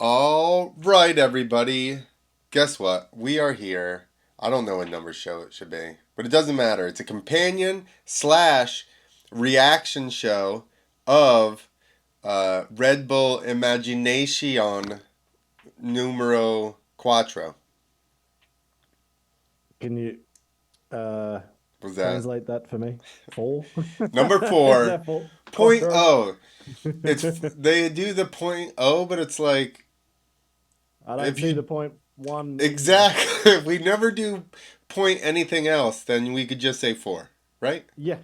All right, everybody. Guess what? We are here. I don't know what number show it should be, but it doesn't matter. It's a companion slash reaction show of Red Bull Imagination numero cuatro. Can you uh Was that translate that for me? Four? number Is four? that four? Point Quattro? oh. It's they do the point oh, but it's like I don't if see the you point one in there. exactly if we never do point anything else, then we could just say four, right? Yeah,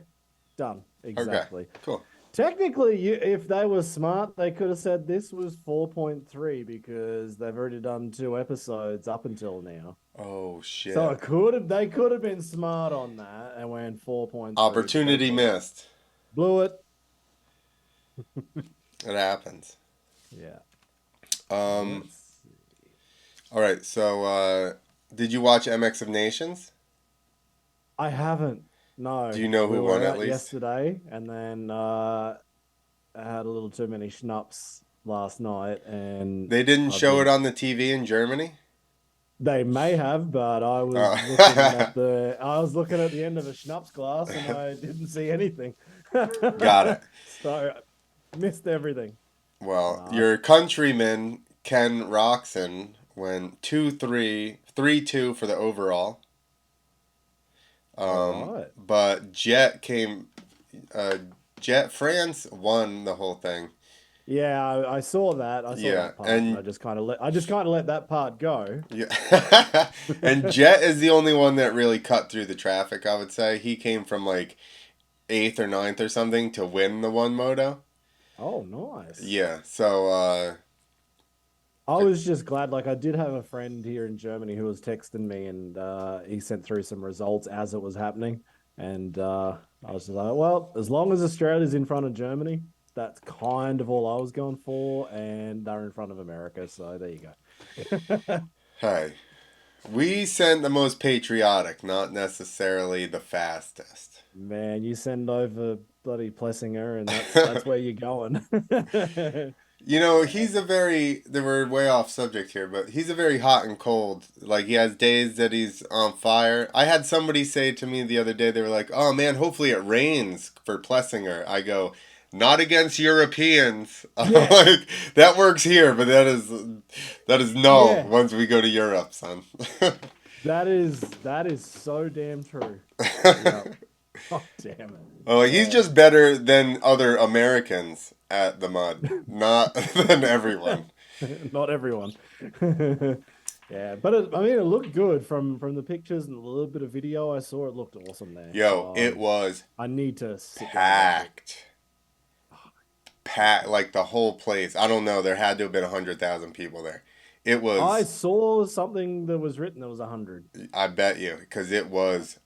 done. Okay, Exactly. cool. Technically, if they were smart, they could have said this was 4.3 because they've already done two episodes up until now. Oh So shit. it could have they could have been smart on that and went 4.3, but they Opportunity blew it. missed. Blew it. It happens. Yeah. Um, Let's see. all right, so did you watch MX of Nations? I haven't. Do No, you know we who won were at out least? yesterday, and then I had a little too many schnapps last night, and They didn't I've show it been. on the TV in Germany? They may have, but I was looking Oh. at the. I was looking at the end of a schnapps glass, and I didn't see anything. Got it. So missed everything. Well, No, your countryman, Ken Roxon, went 2-3, 3-2 for the overall. all right. But uh, Jet France won the whole thing. Yeah, I saw that. I saw Yeah, that part, and and I just kind of let that part go. yeah, and Jet is the only one that really cut through the traffic. I would say he came from like eighth or ninth or something to win the one moto. Oh, nice. Yeah, so I was just glad, like I did have a friend here in Germany who was texting me and he sent through some results as it was happening. And I was just like, well, as long as Australia's in front of Germany, that's kind of all I was going for. And they're in front of America. So there you go. hey, we sent the most patriotic, not necessarily the fastest. Man, you send over bloody Plessinger and that's where you're going. You know, Yeah. they were way off subject here, but he's a very hot and cold. Like, he has days that he's on fire. I had somebody say to me the other day, they were like, oh man, hopefully it rains for Plessinger. I go, not against Europeans. Yeah. Like, that works here, but that is no Yeah. once we go to Europe, son. That is so damn true. Yeah. Oh, damn it. Oh, he's Yeah. just better than other Americans at the mud, not than everyone. Not everyone. Yeah, but I mean, it looked good from the pictures and a little bit of video I saw. It looked awesome there. Yo, it So was I need to sit down and watch it. packed. Oh, Packed, like the whole place. I don't know. There had to have been 100,000 people there. It I was, saw something that was written that was 100. I bet you, because it was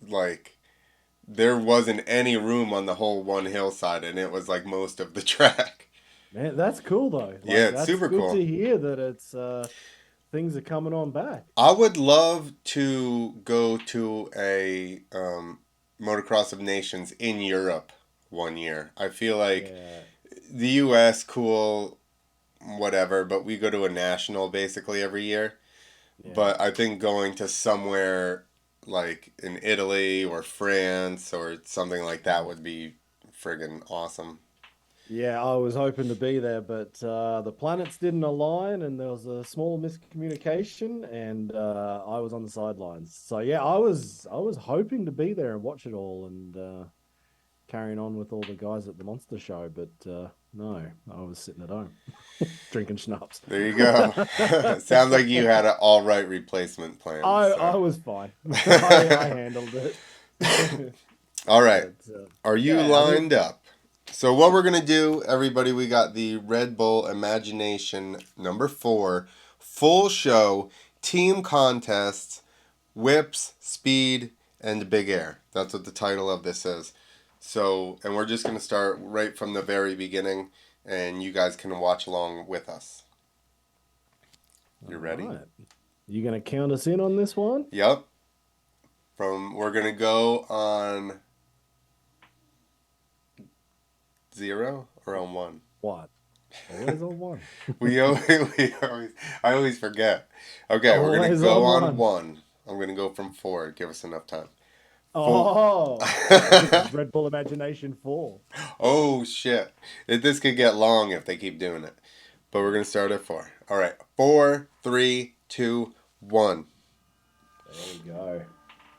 like there wasn't any room on the whole one hillside, and it was like most of the track. Man, that's cool though. Yeah, Like it's that's super good cool. to hear that it's things are coming on back. I would love to go to a motocross of nations in Europe one year. I feel like Yeah. the U.S. cool, whatever, but we go to a national basically every year. Yeah. But I think going to somewhere like in Italy or France or something like that would be friggin' awesome. Yeah, I was hoping to be there, but the planets didn't align, and there was a small miscommunication, and I was on the sidelines. So yeah, I was hoping to be there and watch it all, and carrying on with all the guys at the monster show, but no, I was sitting at home drinking schnapps. There you go. Sounds like you had an all right replacement plan. I So, was fine. I handled it. all right. But Are you yeah, I lined mean, up? So what we're gonna do, everybody, we got the Red Bull Imagination number four full show team contests, whips, speed, and big air. That's what the title of this is. So, and we're just gonna start right from the very beginning, and you guys can watch along with us. You all ready? right. You gonna count us in on this one? Yep. We're gonna go on zero or on one. What? Always on one. I always forget. Okay, we're gonna Always go on on one. one. I'm gonna go from four. Give us enough time. Four. Oh, this is Red Bull Imagination 4. Oh shit! This could get long if they keep doing it. But we're gonna start at four. All right, four, three, two, one. There we go.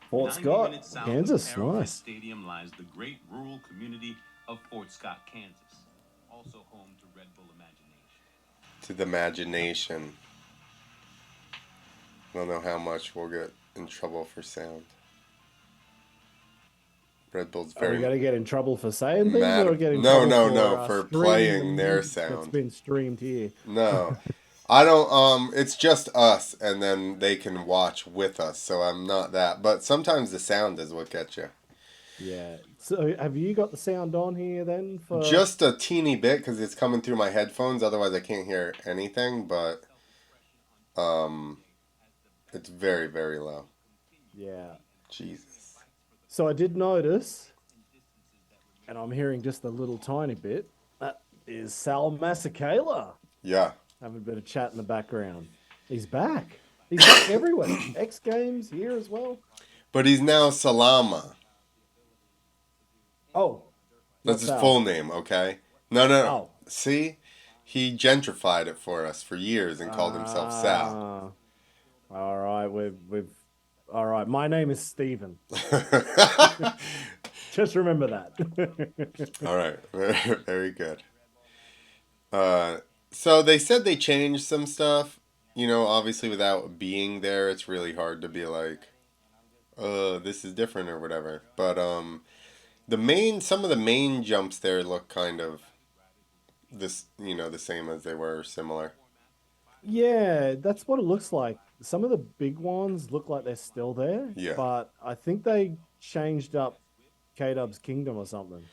Fort 90 Scott, minutes south of Kansas. Arrowhead Nice. Stadium lies the great rural community of Fort Scott, Kansas, also home to Red Bull Imagination. To the imagination. I don't know how much we'll get in trouble for sound. Red Bull's Are we very going to get in trouble for saying things mad. or get in No, trouble no, for no, for streaming the playing their music that's sound. been streamed here? No. I don't it's just us and then they can watch with us, so I'm not that. But sometimes the sound is what gets you. Yeah. So have you got the sound on here then for Just a teeny bit because it's coming through my headphones, otherwise I can't hear anything, but um it's very, very low. yeah. Jesus. So I did notice, and I'm hearing just a little tiny bit, that is Sal Masekela Yeah. having a bit of chat in the background. He's back. He's back everywhere. X Games here as well. But he's now Salama. Oh, That's not his full Sal. name, okay? No, no, no. Oh. See? He gentrified it for us for years and called himself Sal. All right. We've all right. My name is Steven. Just remember that. All right. Very, very good. Uh, so they said they changed some stuff. You know, obviously without being there, it's really hard to be like, this is different or whatever. But some of the main jumps there look kind of the same as they were, similar. Yeah, that's what it looks like. Some of the big ones look like they're still there, Yeah. but I think they changed up K-Dub's Kingdom or something.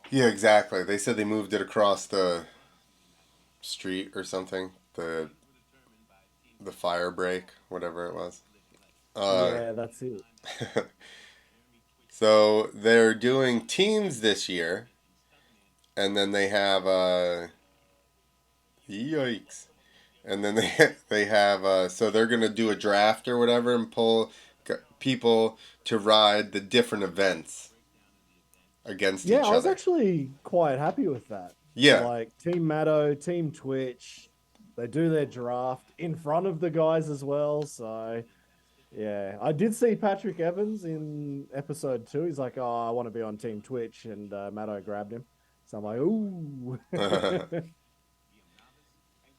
Yeah, exactly. They said they moved it across the street or something. The fire break, whatever it was. Uh, Yeah, that's it. so they're doing teams this year, and then they have yikes, and then they have so they're gonna do a draft or whatever and pull people to ride the different events against Yeah, each I was other. actually quite happy with that. Yeah, Like Team Matto, Team Twitch, they do their draft in front of the guys as well. So yeah, I did see Patrick Evans in episode 2. He's like, "Oh, I want to be on Team Twitch," and Matto grabbed him. So I'm like, "Ooh."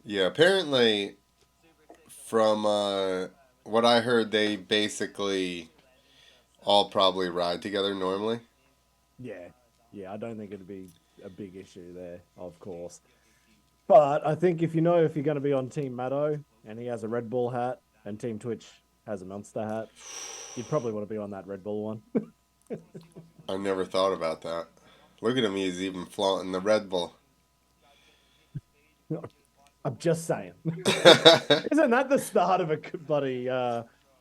yeah. Apparently, from what I heard, they basically all probably ride together normally. Yeah, yeah, I don't think it'd be a big issue there, of course. But I think if you know if you're going to be on Team Matto and he has a Red Bull hat and Team Twitch has a Monster hat, you'd probably want to be on that Red Bull one. I never thought about that. Look at him, he's even flaunting the Red Bull. I'm just saying. Isn't that the start of a bloody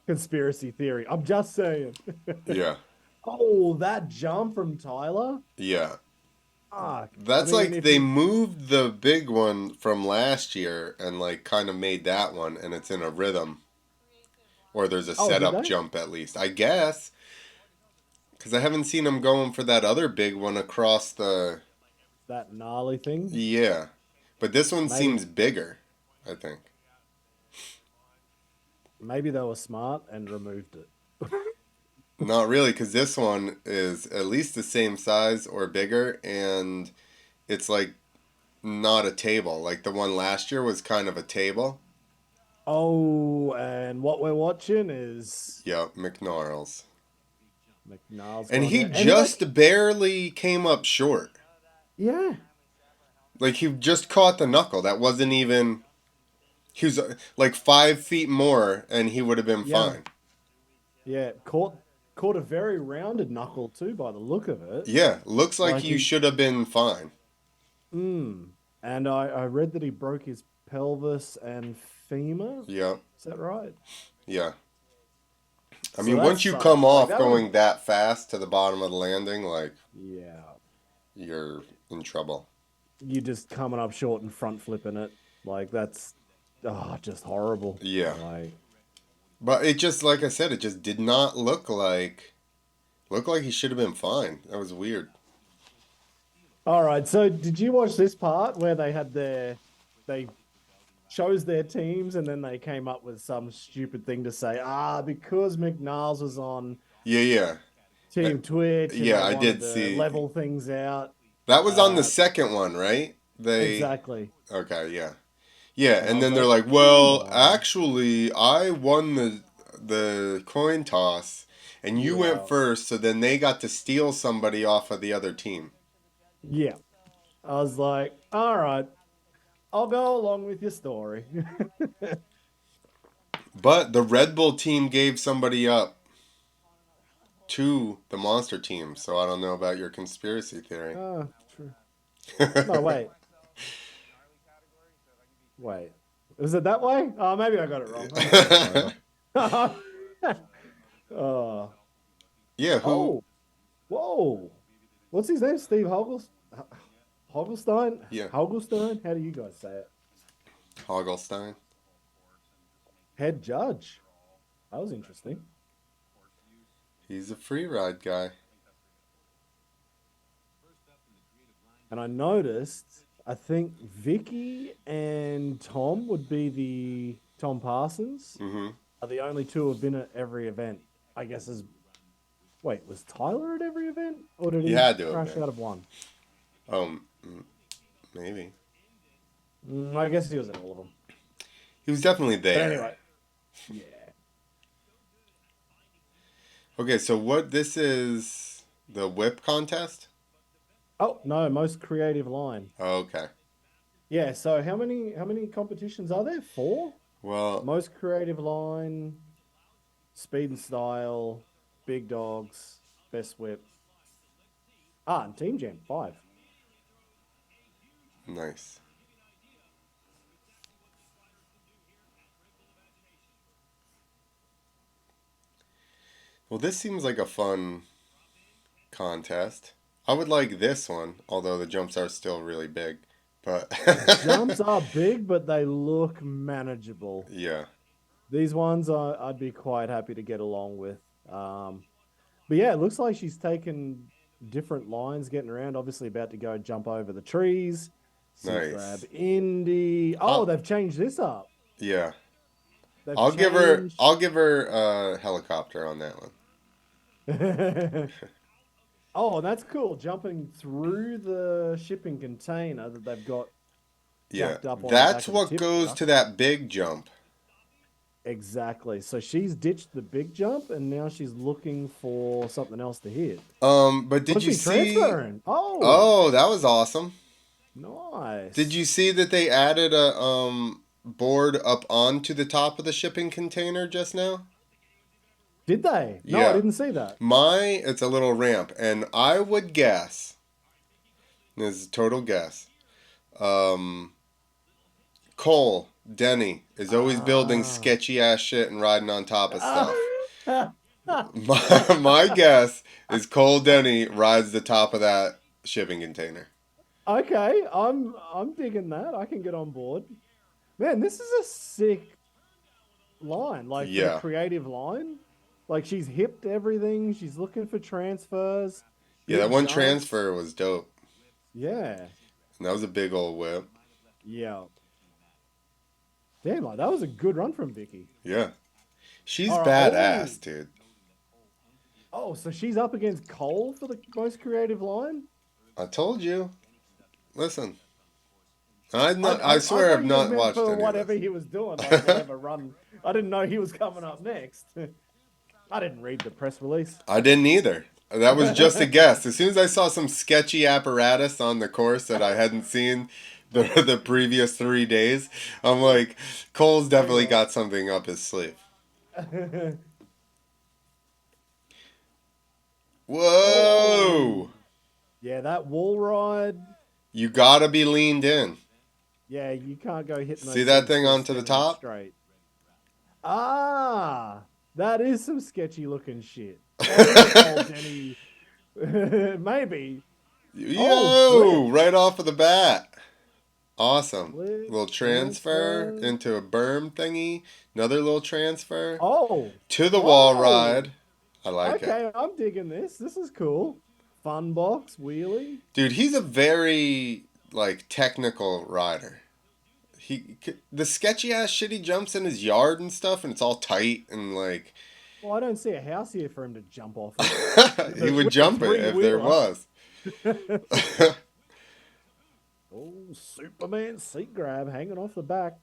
conspiracy theory? I'm just saying. Yeah, Oh, that jump from Tyler? yeah. Fuck. I That's mean, like if they you. moved the big one from last year and like kind of made that one, and it's in a rhythm, or there's a Oh, did setup they? jump at least, I guess. Because I haven't seen them going for that other big one across the. That gnarly thing? Yeah, but this one Maybe seems bigger, I think. maybe they were smart and removed it. Not really, because this one is at least the same size or bigger, and it's like not a table. Like the one last year was kind of a table. Oh, and what we're watching is Yep, McNarls. McNal's And going he down. And like, just barely came up short. yeah, Like he just caught the knuckle. That wasn't even. He was like 5 feet more, and he would have been yeah, fine. yeah. Caught a very rounded knuckle too, by the look of it. Yeah, looks like Like you he, should have been fine. and I read that he broke his pelvis and femur. Yeah, Is that right? yeah. I So mean, that once you come sucks. Like off that would have, going that fast to the bottom of the landing, like yeah. you're in trouble. you just coming up short and front flipping it. Like that's just horrible. Yeah. Like But it just, like I said, it just did not look like he should have been fine. That was weird. all right, so did you watch this part where they chose their teams and then they came up with some stupid thing to say, because McNiles was on Yeah, yeah. Uh, Team Twitch and yeah, they I wanted did to see. level things out. That was on the Uh, second one, right? They exactly. Okay, yeah. Yeah, And I and was then they're like, like, come "Well, on. actually, I won the coin toss and you went Yeah. first, so then they got to steal somebody off of the other team." Yeah. I was like, all right, I'll go along with your story. But the Red Bull team gave somebody up to the monster team, so I don't know about your conspiracy theory. True. No, wait. Wait. Is it that way? Oh, maybe I got it wrong. I'm starting over. Oh. Yeah, who? Oh. Whoa. What's his name? Steve Hogelstein? Yeah, Hogelstein? How do you guys say it? Hogglestein. Head judge. That was interesting. He's a free ride guy. And I noticed, I think Vicky and Tom would be the Tom Parsons Mm-hmm. are the only two who have been at every event. I guess as wait, was Tyler at every event or did He he had to have crash been. out of one? Oh, maybe. I guess he was at all of them. He was definitely But there. anyway, yeah. Okay, so what this is the whip contest? Oh no, most creative line. Oh, okay. Yeah. So how many competitions are there? Four. Well, Most creative line, speed and style, big dogs, best whip. And team jam five. nice. Well, this seems like a fun contest. I would like this one, although the jumps are still really big. But The jumps are big, but they look manageable. yeah, These ones I'd be quite happy to get along with. But yeah, it looks like she's taken different lines getting around. Obviously, about to go jump over the trees. See grab nice. Indy. Oh, Uh, they've changed this up. yeah. They've I'll changed. give her a helicopter on that one. Oh, that's cool. Jumping through the shipping container that they've got Yeah, jacked up on the that's back of the what tip goes here. to that big jump. Exactly. So she's ditched the big jump and now she's looking for something else to hit. But did What's you she see? transferring? Oh, Oh, that was awesome. Did you nice. see that they added a board up onto the top of the shipping container just now? Did they? No, I Yeah. didn't see that. It's a little ramp, and I would guess, this is a total guess, um, Cole, Denny, is always building Ah. sketchy ass shit and riding on top of stuff. Ah. My guess is Cole Denny rides the top of that shipping container. Okay, I'm digging that. I can get on board. Man, this is a sick line, like for the Yeah. creative line. Like she's hipped everything. She's looking for transfers, Yeah, that big one jumps. transfer was dope. Yeah. And that was a big old whip. Yeah. Damn, like that was a good run from Vicky. Yeah. She's All right. badass, dude. So she's up against Cole for the most creative line. I told you. Listen, I I swear thought I've you just not meant watched for any of whatever this. he was doing, like whatever run. I didn't know he was coming up next. I didn't read the press release. I didn't either. That was just a guess. As soon as I saw some sketchy apparatus on the course that I hadn't seen the previous 3 days, I'm like, Cole's definitely Yeah. got something up his sleeve. Oh, Whoa! yeah, that wall ride. You gotta be leaned in. Yeah, you can't go hitting See those that things thing just onto the standing up top? straight. That is some sketchy looking shit. That is a Cole Denny. Maybe. Yo, right off of the bat. Awesome. Click, Little transfer into a berm thingy. Another little transfer. Oh, To the wall oh, ride. I like it. okay. I'm digging this. This is cool. Fun box wheelie. Dude, he's a very, like, technical rider. The sketchy ass shit he jumps in his yard and stuff, and it's all tight and, like, Well, I don't see a house here for him to jump off he would with a jump it if there three-wheeler. was. Oh, Superman seat grab hanging off the back.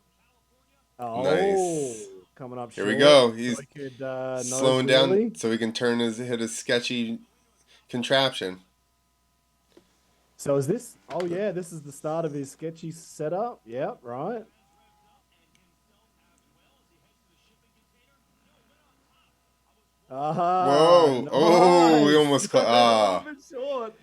Oh, Nice. coming up Here short. we go. So He's he could nose slowing wheelie. down so he can hit his sketchy contraption. So is this? Oh yeah, this is the start of his sketchy setup. Yep, right. Whoa! Nice. Oh, we almost A little bit short.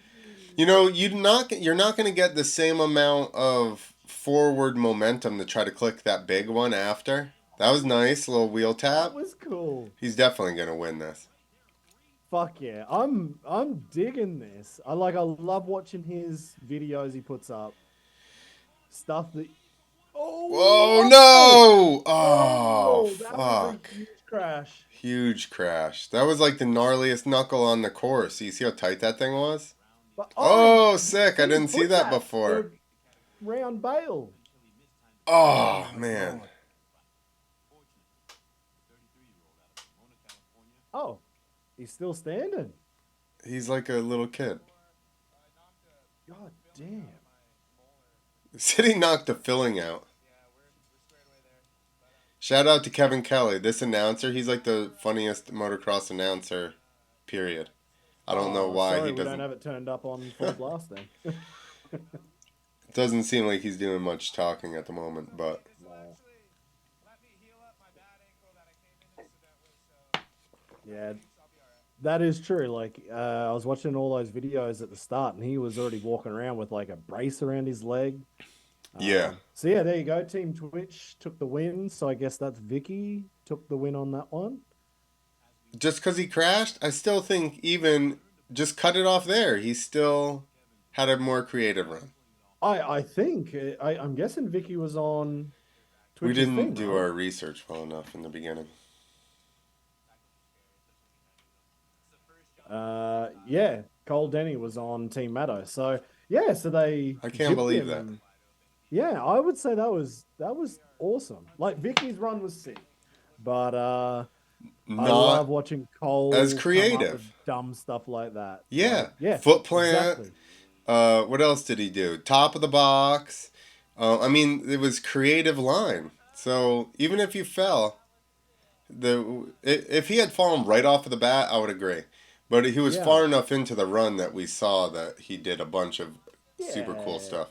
You know, you're not going to get the same amount of forward momentum to try to click that big one after. That was nice, little wheel tap. That was cool. He's definitely going to win this. Fuck yeah. I'm digging this. I love watching his videos he puts up. Stuff that Whoa, oh no! Oh, that was fuck. a huge crash. Huge crash. That was like the gnarliest knuckle on the course. You see how tight that thing was? But Oh, sick. I he didn't see put that in before. a round bail. Oh, my man. God. Oh, he's still standing. He's like a little kid. God damn. Said he knocked the filling out. Shout out to Kevin Kelly, this announcer. He's like the funniest motocross announcer, period. I don't know why sorry, he we doesn't. don't have it turned up on full blast then. It doesn't seem like he's doing much talking at the moment, but Yeah, that is true. Like, I was watching all those videos at the start, and he was already walking around with like a brace around his leg. yeah. So yeah, there you go. Team Twitch took the win. So I guess that's Vicky took the win on that one. Just because he crashed, I still think even just cut it off there. He still had a more creative run. I think I'm guessing Vicky was on We Twitch's didn't thing, do right? our research well enough in the beginning. Yeah, Cole Denny was on Team Maddo. So yeah, so they I can't gypped believe him that. and yeah, I would say that was awesome. Like Vicky's run was sick, but I love Not watching as Cole come up with creative. dumb stuff like that. Yeah. Like, yeah, Foot plant. exactly. What else did he do? Top of the box. I mean, it was creative line. So even if you fell, if he had fallen right off of the bat, I would agree. But he was Yeah, far enough into the run that we saw that he did a bunch of super cool yeah, stuff.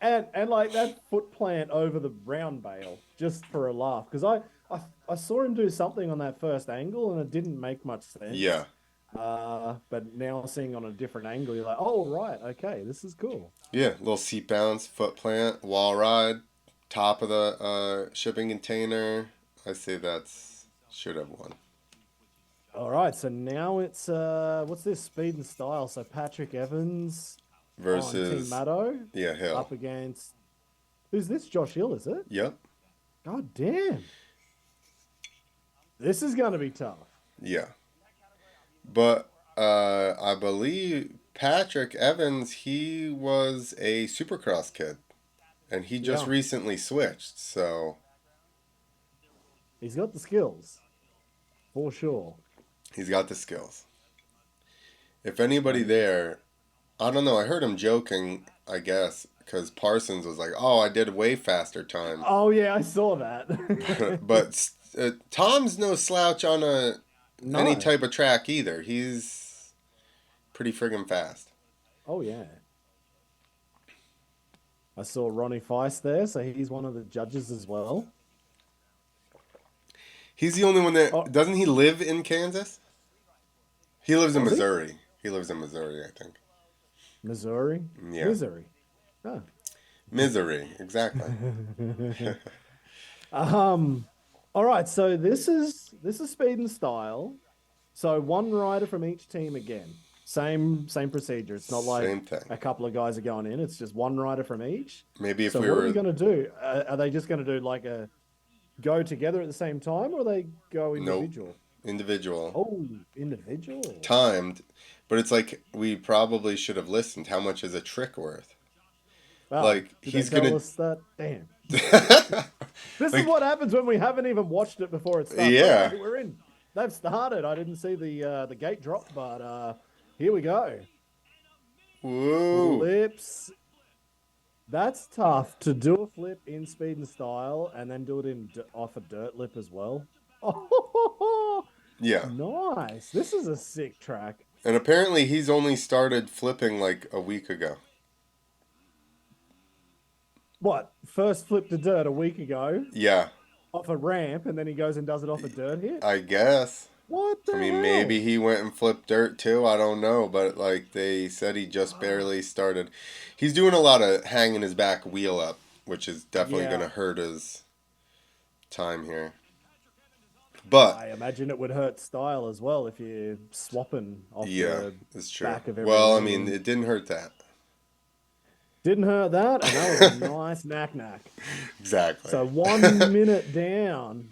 and like that foot plant over the round bale just for a laugh because I saw him do something on that first angle and it didn't make much sense. Yeah. But now seeing on a different angle, you're like, oh right, okay, this is cool. Yeah. Little seat bounce, foot plant, wall ride, top of the shipping container. I say that's should have won. All right, so now it's what's this speed and style? So Patrick Evans on Team Versus, Maddo yeah, Hill. up against who's this? Josh Hill, is it? Yep. God damn. This is gonna be tough. Yeah. But I believe Patrick Evans, he was a Supercross kid, and he just Yeah. recently switched. So He's got the skills, for sure. he's got the skills. If anybody Um, there, I don't know. I heard him joking, I guess, because Parsons was like, "Oh, I did way faster time," oh yeah, I saw that. but Tom's no slouch on any No. type of track either. He's pretty friggin' fast. Oh yeah. I saw Ronnie Feist there, so he's one of the judges as well. He's the only one that Oh, doesn't he live in Kansas? He lives in does he? Missouri. He lives in Missouri, I think. Missouri? Yeah. Missouri. Huh. Misery, exactly. Um, all right, so this is speed and style. So one rider from each team again. Same procedure. It's not like Same thing. a couple of guys are going in. It's just one rider from each. Maybe if So we what are we were going to do? Are they just going to do like a go together at the same time, or they go nope individual? individual Oh, individual. timed, but it's like we probably should have listened. How much is a trick worth? Oh, Like did they he's tell gonna. us that? Damn. This is Like what happens when we haven't even watched it before it starts. yeah. Okay, we're in. They've started. I didn't see the gate drop, but here we go. Woo. Flips. That's tough to do a flip in speed and style and then do it in off a dirt lip as well. Oh, Yeah. nice. This is a sick track. And apparently he's only started flipping like a week ago. What? First flip to dirt a week ago Yeah, off a ramp, and then he goes and does it off a dirt hit. I guess. What the I mean, hell? maybe he went and flipped dirt too. I don't know, but like they said, he just barely started. He's doing a lot of hanging his back wheel up, which is definitely Yeah. going to hurt his time here. But I imagine it would hurt style as well if you're swapping off yeah, the it's true. back of every Well, I mean, lane. it didn't hurt that. Didn't hurt that, and that was a nice knack. Exactly. So 1 minute down.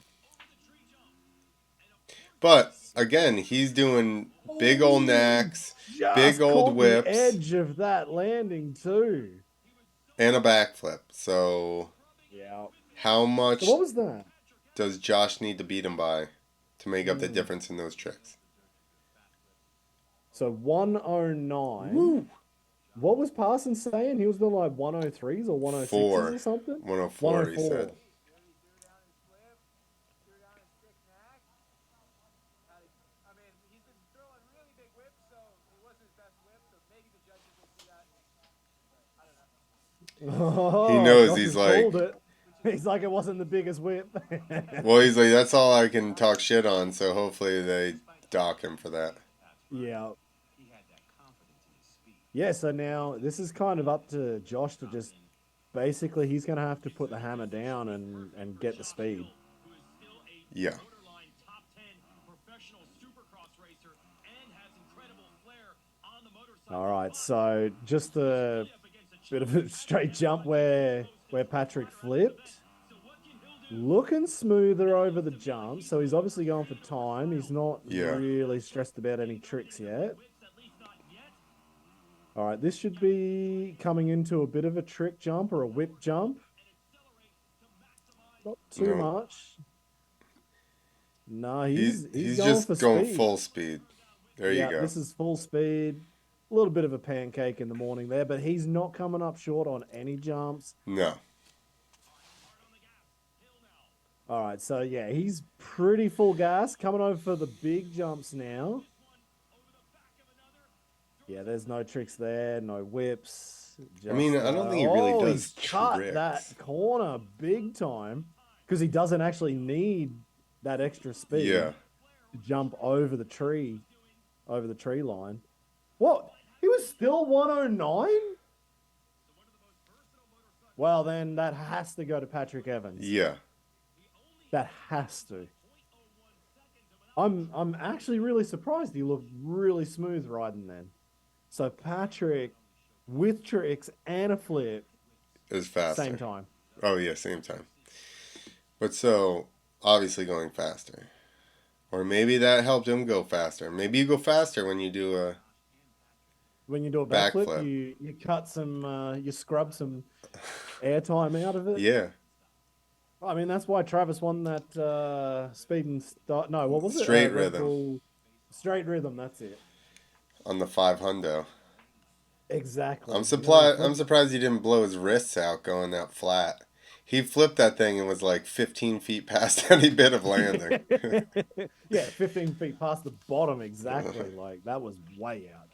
But again, he's doing big old knacks, Just big old caught whips, the edge of that landing too. and a backflip. So Yeah. how much So what was that? does Josh need to beat him by to make up the difference in those tricks? So 109. Woo. What was Parsons saying? He was doing like 103s or 106s or something? 104, he said. Oh, He knows, Josh he's has like- called it. He's like, it wasn't the biggest whip. Well, he's like, that's all I can talk shit on, so hopefully they dock him for that. Yeah. Yeah, so now this is kind of up to Josh to just basically he's going to have to put the hammer down and get the speed. Yeah. All right, so just a bit of a straight jump where Patrick flipped. Looking smoother over the jump, so he's obviously going for time. He's not Yeah. really stressed about any tricks yet. All right, this should be coming into a bit of a trick jump or a whip jump. Not too No. much. No, he's going just for going speed. full speed. There Yeah, you go. this is full speed. A little bit of a pancake in the morning there, but he's not coming up short on any jumps. No. All right, so yeah, he's pretty full gas coming over for the big jumps now. Yeah, there's no tricks there, no whips. I mean, I don't think he really does He's cut tricks. that corner big time because he doesn't actually need that extra speed Yeah. to jump over the tree line. What? He was still 109? Well, then that has to go to Patrick Evans. Yeah. That has to. I'm actually really surprised he looked really smooth riding then. So Patrick with tricks and a flip Is faster. same time. Oh, yeah, same time. But so, obviously going faster. Or maybe that helped him go faster. Maybe you go faster when you do a... When you do a Backflip. backflip, you cut some you scrub some airtime out of it. Yeah. I mean that's why Travis won that speed and start. No, what was it? Straight Red rhythm. Bull- Straight rhythm. That's it. On the 500. Exactly. I'm You surprised. know, I'm surprised he didn't blow his wrists out going that flat. He flipped that thing and was like 15 feet past any bit of landing. yeah, 15 feet past the bottom exactly. Like that was way out.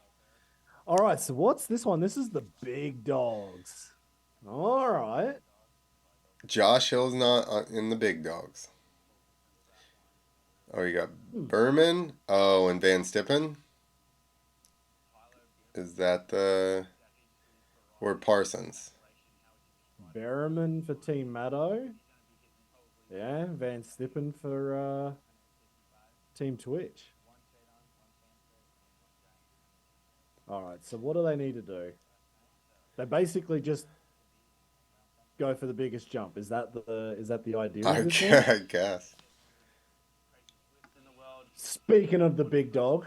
All right, so what's this one? This is the big dogs. All right. Josh Hill's not in the big dogs. Oh, you got Berman. Oh, and Van Stippen. Is that the... Or Parsons? Berriman for Team Maddo. Yeah, Van Stippen for Team Twitch. All right. So what do they need to do? They basically just go for the biggest jump. Is that the idea of this one? I guess. Speaking of the big dog,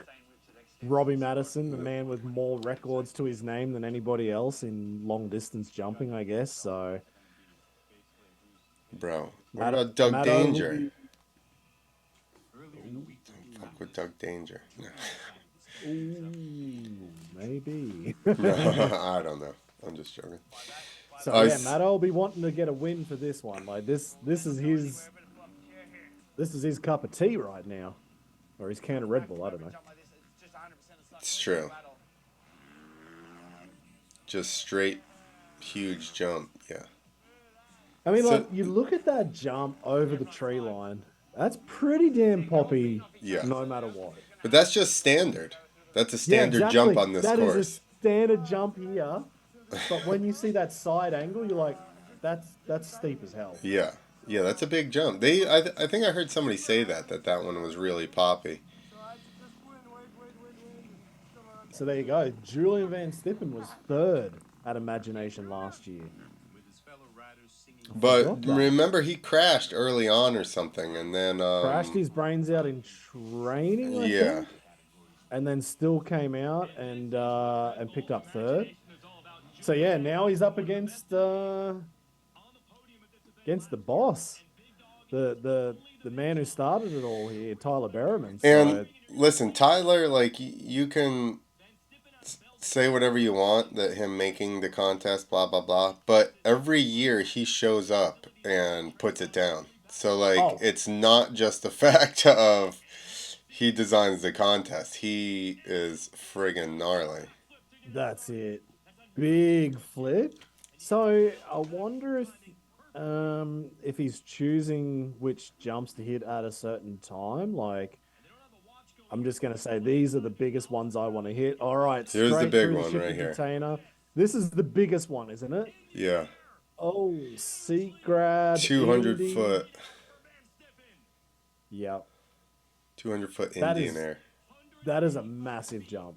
Robbie Madison, the man with more records to his name than anybody else in long distance jumping, I guess. So Bro, what Maddo, about Doug Maddo will Danger? be. Fuck with Doug Danger. No, Ooh, maybe. no I don't know. I'm just joking. So I yeah, s- Maddo will be wanting to get a win for this one. Like this is his cup of tea right now, or his can of Red Bull. I don't know. it's true. Just straight, huge jump. Yeah. I mean, So, like you look at that jump over the tree line. That's pretty damn poppy, yeah. no matter what. But that's just standard. That's a Yeah, standard jump exactly. on this That is a course. standard jump here, but when you see that side angle, you're like, that's steep as hell. Yeah. Yeah, that's a big jump. I think I heard somebody say that one was really poppy. So there you go. Julian Van Stippen was third at Imagination last year. with his fellow riders singing. I But forgot that. remember, he crashed early on or something, and then Crashed his brains out in training, I yeah, think, and then still came out and picked up third. So yeah, now he's up against the boss, the man who started it all here, Tyler Berriman. and So listen, Tyler, like you can say whatever you want that him making the contest, blah blah blah. But every year he shows up and puts it down. So like oh, it's not just the fact of he designs the contest. He is friggin' gnarly. that's it. Big flip. So I wonder if he's choosing which jumps to hit at a certain time. Like I'm just gonna say these are the biggest ones I want to hit. All right, Here's the straight big through the one right shipping here. container. This is the biggest one, isn't it? Yeah, Oh, seat grab 200 Indy. foot, Yep. 200 foot That Indian is air. that is a massive jump.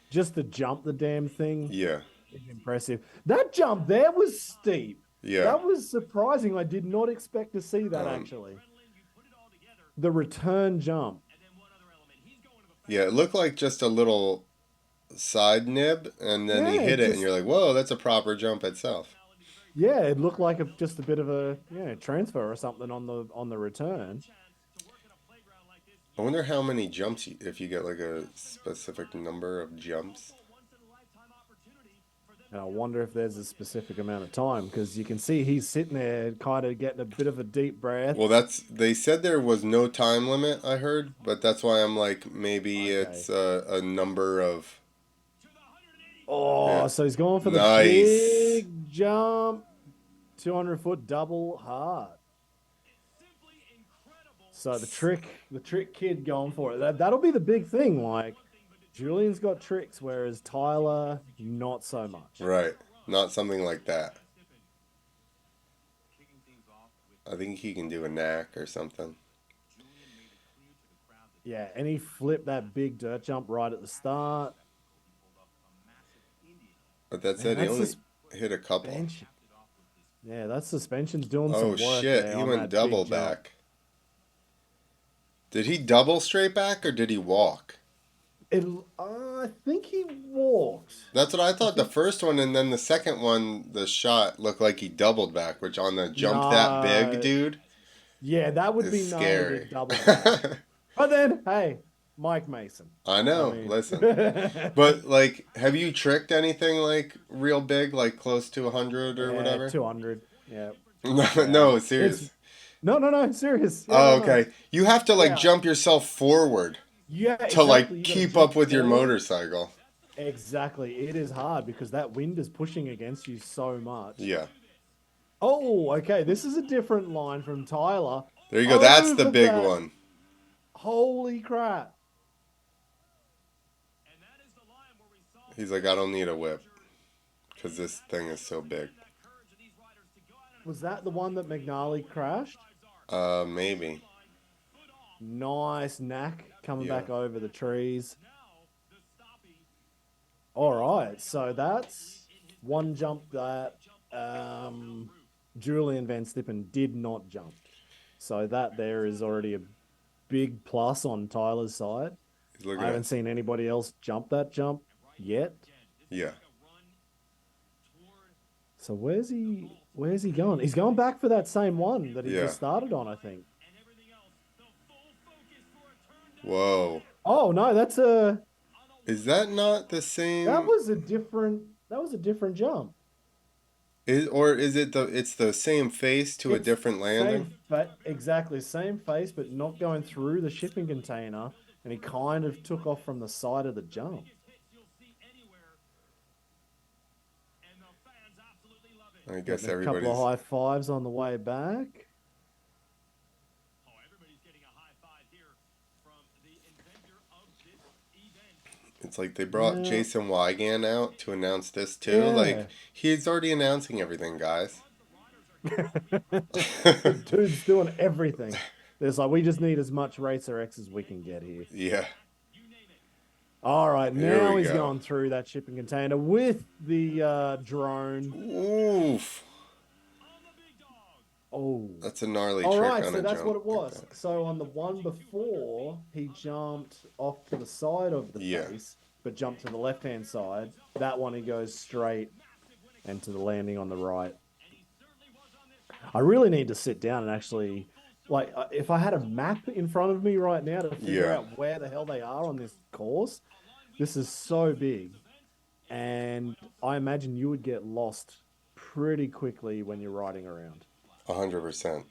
Just to jump the damn thing Yeah, is impressive. That jump there was steep. yeah. That was surprising. I did not expect to see that Um, actually. The return jump. yeah, it looked like just a little side nib, and then you Yeah, hit it, and just you're like, "Whoa, that's a proper jump itself." yeah, it looked like just a bit of a transfer or something on the return. I wonder how many jumps if you get like a specific number of jumps. And I wonder if there's a specific amount of time because you can see he's sitting there kind of getting a bit of a deep breath. Well, they said there was no time limit. I heard, but that's why I'm like maybe Okay. it's a number of yeah. Oh, so he's going for the Nice. big jump, 200-foot double hard. So the trick kid going for it. That'll be the big thing. Like Julian's got tricks, whereas Tyler not so much. Right. Not something like that. I think he can do a knack or something. Yeah, and he flipped that big dirt jump right at the start. But that's Man, it. He that's only hit a couple. suspension. Yeah, that suspension's doing Oh some work shit! there He on went that big double jump. back. Did he double straight back or did he walk? It, I think he walked. That's what I I thought. The think first one and then the second one, the shot looked like he doubled back, which on the jump that big, no, dude, yeah, that would is be gnarly to scary. double back. But then, hey, Mike Mason. I I know. mean, Listen, but like, have you tricked anything like real big, like close to 100 or yeah, whatever? 200. Yeah, No, yeah. no, It's serious. no, serious. Yeah, Oh, no, no. okay. You have to like Yeah, jump yourself forward yeah, to exactly. like You got to keep up jump with your forward. motorcycle. Exactly. It is hard because that wind is pushing against you so much. Yeah. Oh, okay. This is a different line from Tyler. There you go. That's the Over big that. one. Holy crap. He's like, I don't need a whip because this thing is so big. Was that the one that McNally crashed? Maybe. Nice knack coming Yeah. back over the trees. All right, so that's one jump that Julian Van Stippen did not jump. So that there is already a big plus on Tyler's side. He's looking I at. haven't seen anybody else jump that jump yet. Yeah. So where's he going? He's going back for that same one that he Yeah. just started on, I think. Whoa. Oh no, Is that not the same? that was a different jump. Or is it it's the same face to a It's different landing? exactly same face, but not going through the shipping container, and he kind of took off from the side of the jump. I guess Getting a couple of everybody's. high fives on the way back. It's like they brought Yeah, Jason Wygant out to announce this too. Like yeah. he's already announcing everything, guys. The dude's doing everything. There's like we just need as much Racer X as we can get here. Yeah. All right, Here now we he's go. going through that shipping container with the drone. Oof. Oh, That's a gnarly all trick right. on So a that's what jump it like was. that. So on the one before, he jumped off to the side of the Yeah. face, but jumped to the left-hand side. That one he goes straight and to the landing on the right. I really need to sit down and actually, like, if I had a map in front of me right now to figure Yeah. out where the hell they are on this course, this is so big. And I imagine you would get lost pretty quickly when you're riding around. 100%.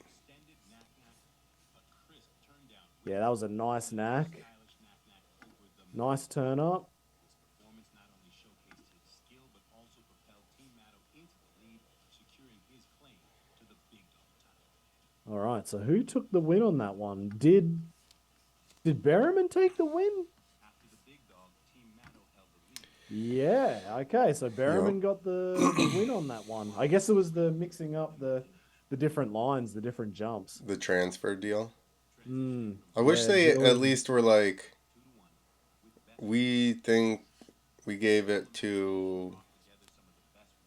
Yeah, that was a nice knack. Nice turn up. All right, so who took the win on that one? Did Berriman take the win? Yeah, okay. So Yup. Berriman got the win on that one. I guess it was the mixing up the different lines, the different jumps. The transfer deal. I wish Yeah, they at Julian. least were like, we think we gave it to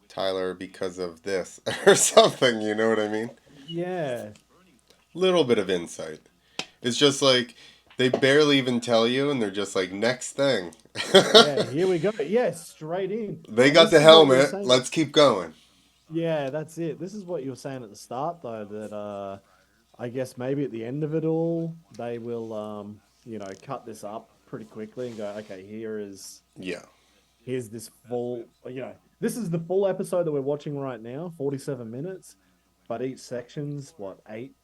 Tyler because of this or something, you know what I mean? Yeah. Little bit of insight. It's just like they barely even tell you and they're just like next thing. Yeah, here we go. Yeah, straight in. They And got this the is what you were helmet. saying. Let's keep going. Yeah, that's it. This is what you were saying at the start though, that I guess maybe at the end of it all, they will cut this up pretty quickly and go, okay, Yeah. here's this this is the full episode that we're watching right now, 47 minutes, but each section's what, 8,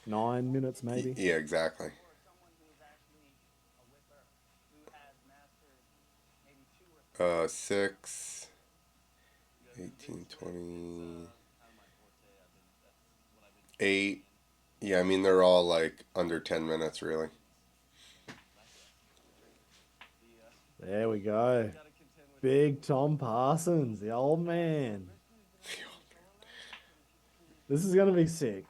9 minutes maybe? Yeah, exactly. 6, 18, 20, 8. Yeah, I mean, they're all like under 10 minutes, really. There we go. Big Tom Parsons, the old man. This is gonna be sick.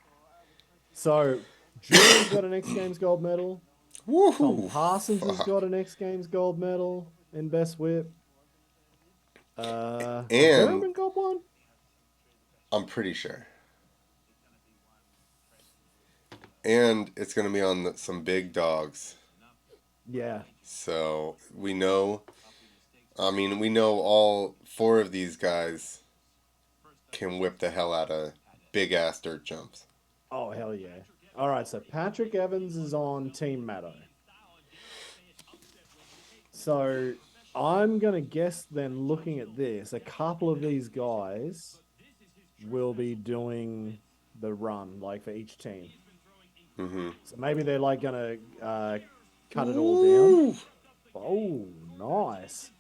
So Julian's got an X Games gold medal. Tom Woohoo! Parsons has Fuck. got an X Games gold medal in Best Whip. Has And Berriman got one? I'm pretty sure. And it's going to be on some big dogs. Yeah. So we know, we know all 4 of these guys can whip the hell out of big ass dirt jumps. Oh, hell yeah. All right, so Patrick Evans is on Team Matto. So I'm going to guess then, looking at this, a couple of these guys will be doing the run, like for each team. Mm-hmm. So maybe they're like going to cut it all down. Oh, nice.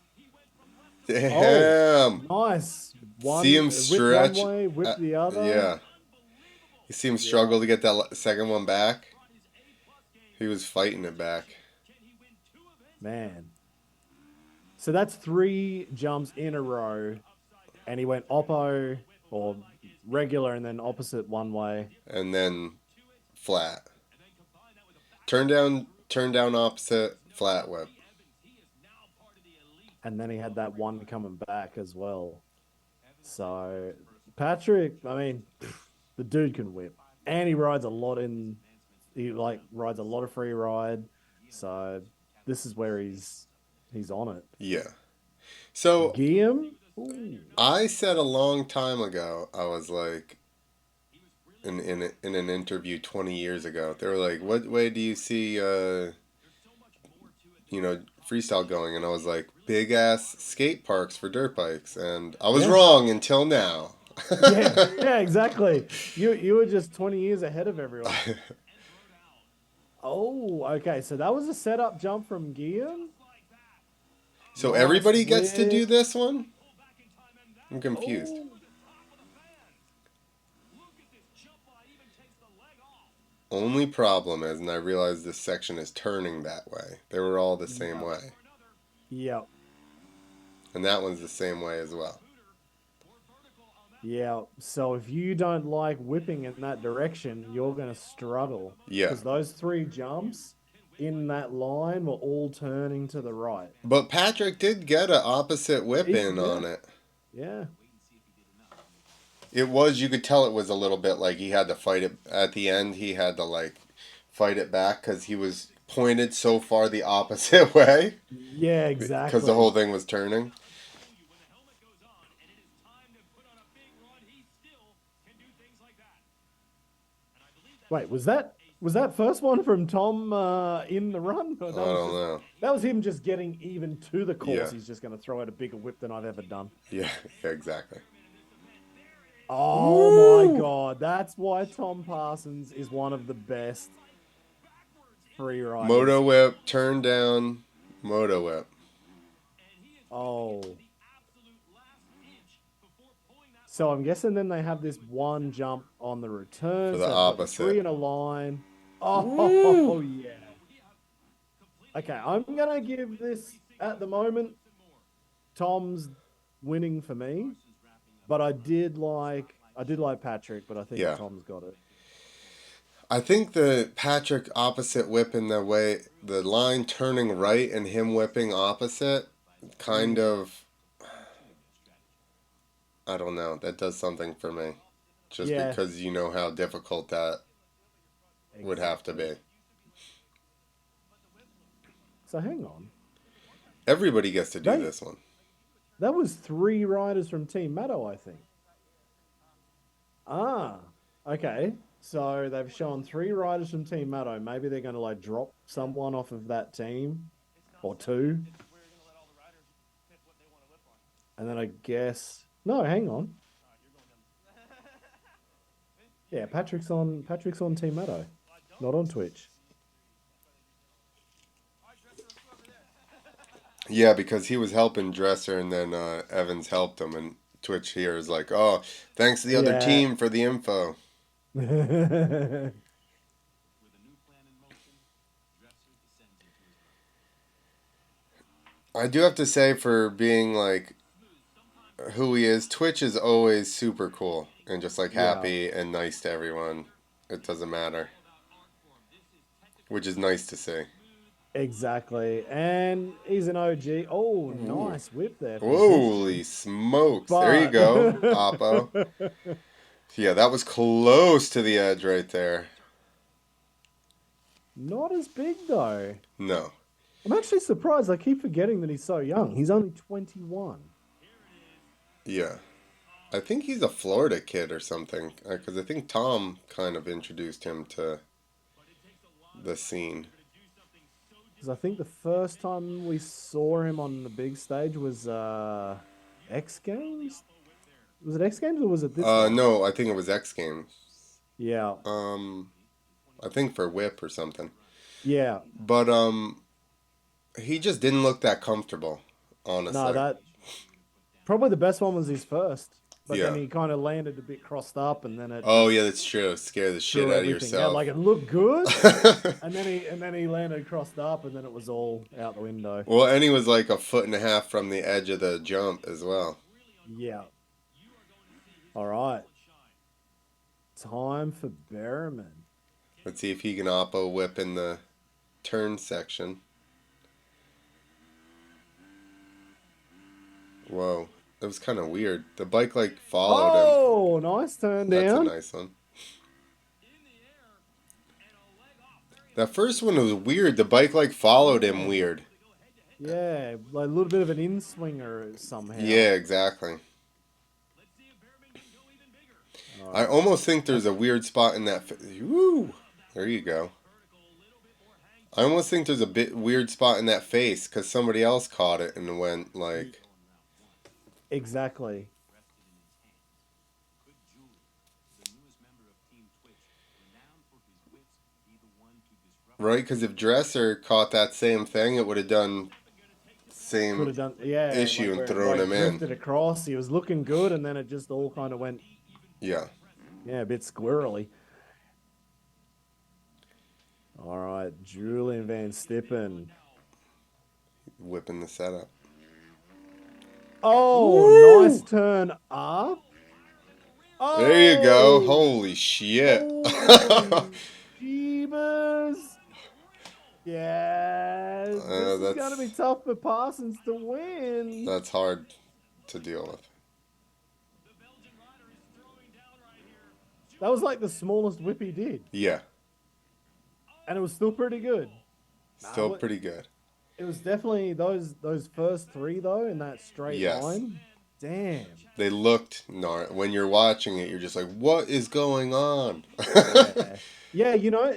Damn! Oh, nice. See him Whip one stretch. way, whip the other. Yeah. You see him struggle to get that second one back. He was fighting it back. Man. So that's 3 jumps in a row. And he went oppo or regular and then opposite one way. And then flat. Turn down opposite, flat whip. and then he had that one coming back as well. So Patrick, I mean, the dude can whip, and he rides a lot in. He like rides a lot of free ride, so this is where he's on it. Yeah. So Guillaume, ooh, I said a long time ago, I was like, in an interview 20 years ago, they were like, "What way do you see, freestyle going?" And I was like, "Big ass skate parks for dirt bikes," and I was yeah, wrong until now. yeah, yeah, exactly. You were just 20 years ahead of everyone. Oh, okay. So that was a setup jump from Guillaume. So Nice everybody gets to do whip. this one? I'm confused. Oh, Only problem is, and I realize this section is turning that way. They were all the same yeah, way. yeah, And that one's the same way as well. yeah. So if you don't like whipping in that direction, you're going to struggle Yeah. because those three jumps in that line were all turning to the right. But Patrick did get an opposite whip He, in yeah, on it. yeah. It was, you could tell it was a little bit like he had to fight it. At the end, he had to like fight it back because he was pointed so far the opposite way Yeah, because the whole exactly. thing was turning. Wait, was that first one from Tom in the run? Or I don't know. that was him just getting even to the Yeah. course. He's just going to throw out a bigger whip than I've ever done. Yeah, yeah, exactly. Oh my Woo! God, that's why Tom Parsons is one of the best free Moto riders. whip, turn down, moto whip Oh, so I'm guessing then they have this one jump on the for return. the So they've got the opposite. three in a line. Woo! Oh yeah. Okay, I'm gonna give this at the moment. Tom's winning for me, but I did like Patrick, but I think Yeah. Tom's got it. I think the Patrick opposite whip in the way, the line turning right and him whipping opposite, kind Mm, of, I don't know, that does something for me. Just yeah, because you know how difficult that would have to exactly. be. So hang on. Everybody gets to do They this one. that was three riders from Team Maddo, I think. Ah, okay. So they've shown three riders from Team Maddo. Maybe they're going to like drop someone off of that team or two. And then I guess no, hang on. Yeah, Patrick's on Team Maddo, not on Twitch. Yeah, because he was helping Dresser and then Evans helped him, and Twitch here is like, oh, thanks to the other Yeah. team for the info. I do have to say, for being like who he is, Twitch is always super cool and just like Yeah, happy and nice to everyone. It doesn't matter, which is nice to see. exactly. And he's an OG. Oh, Ooh. nice whip there from Holy Christian. smokes. There you But go, Oppo. Yeah, that was close to the edge right there. not as big though. No. I'm actually surprised. I keep forgetting that he's so young. He's only 21. Yeah. I think he's a Florida kid or something. Because I think Tom kind of introduced him to the scene. Because I think the first time we saw him on the big stage was X Games. Was it X Games or was it this one? No, I think it was X Games. Yeah. Um, I think for Whip or something. Yeah. But he just didn't look that comfortable, No, honestly. that probably the best one was his first, but then Yeah. he kind of landed a bit crossed up and then it Oh yeah, just that's true. Scare the shit threw out of everything out. yourself. Like it looked good, and then he landed crossed up and then it was all out the window. Well, and he was like a foot and a half from the edge of the jump as well. Yeah. All right. Time for Berriman. Let's see if he can oppo whip in the turn section. Whoa. It was kind of weird. The bike, like, followed him. Oh, nice turn That's a down. nice one. That first one was weird. The bike, like, followed him weird. Yeah, like a little bit of an in-swinger somehow. Yeah, exactly. All I right. almost think there's a weird spot in that. Woo! There you go. I almost think there's a bit weird spot in that face because somebody else caught it and went like. Exactly. Could Julie, the newest member of Team Twitch, renowned for his wits, be the one to disrupt? Right, because if Dresser caught that same thing, it would have done Could same have done, yeah, issue like and where it thrown like him in. drifted across. He was looking good, and then it just all kind of went, Yeah. yeah, a bit squirrely. All right, Julian Van Stippen. Whipping the setup. Oh, Woo! nice turn up. Oh, There you go. Holy shit. holy jeebus. Yeah, this is going to be tough for Parsons to win. That's hard to deal with. That was like the smallest whip he did, Yeah. and it was still pretty good. Still pretty good. It was definitely those first three though in that straight Yes. line. Damn. They looked when you're watching it, you're just like, what is going on? Yeah. Yeah, you know,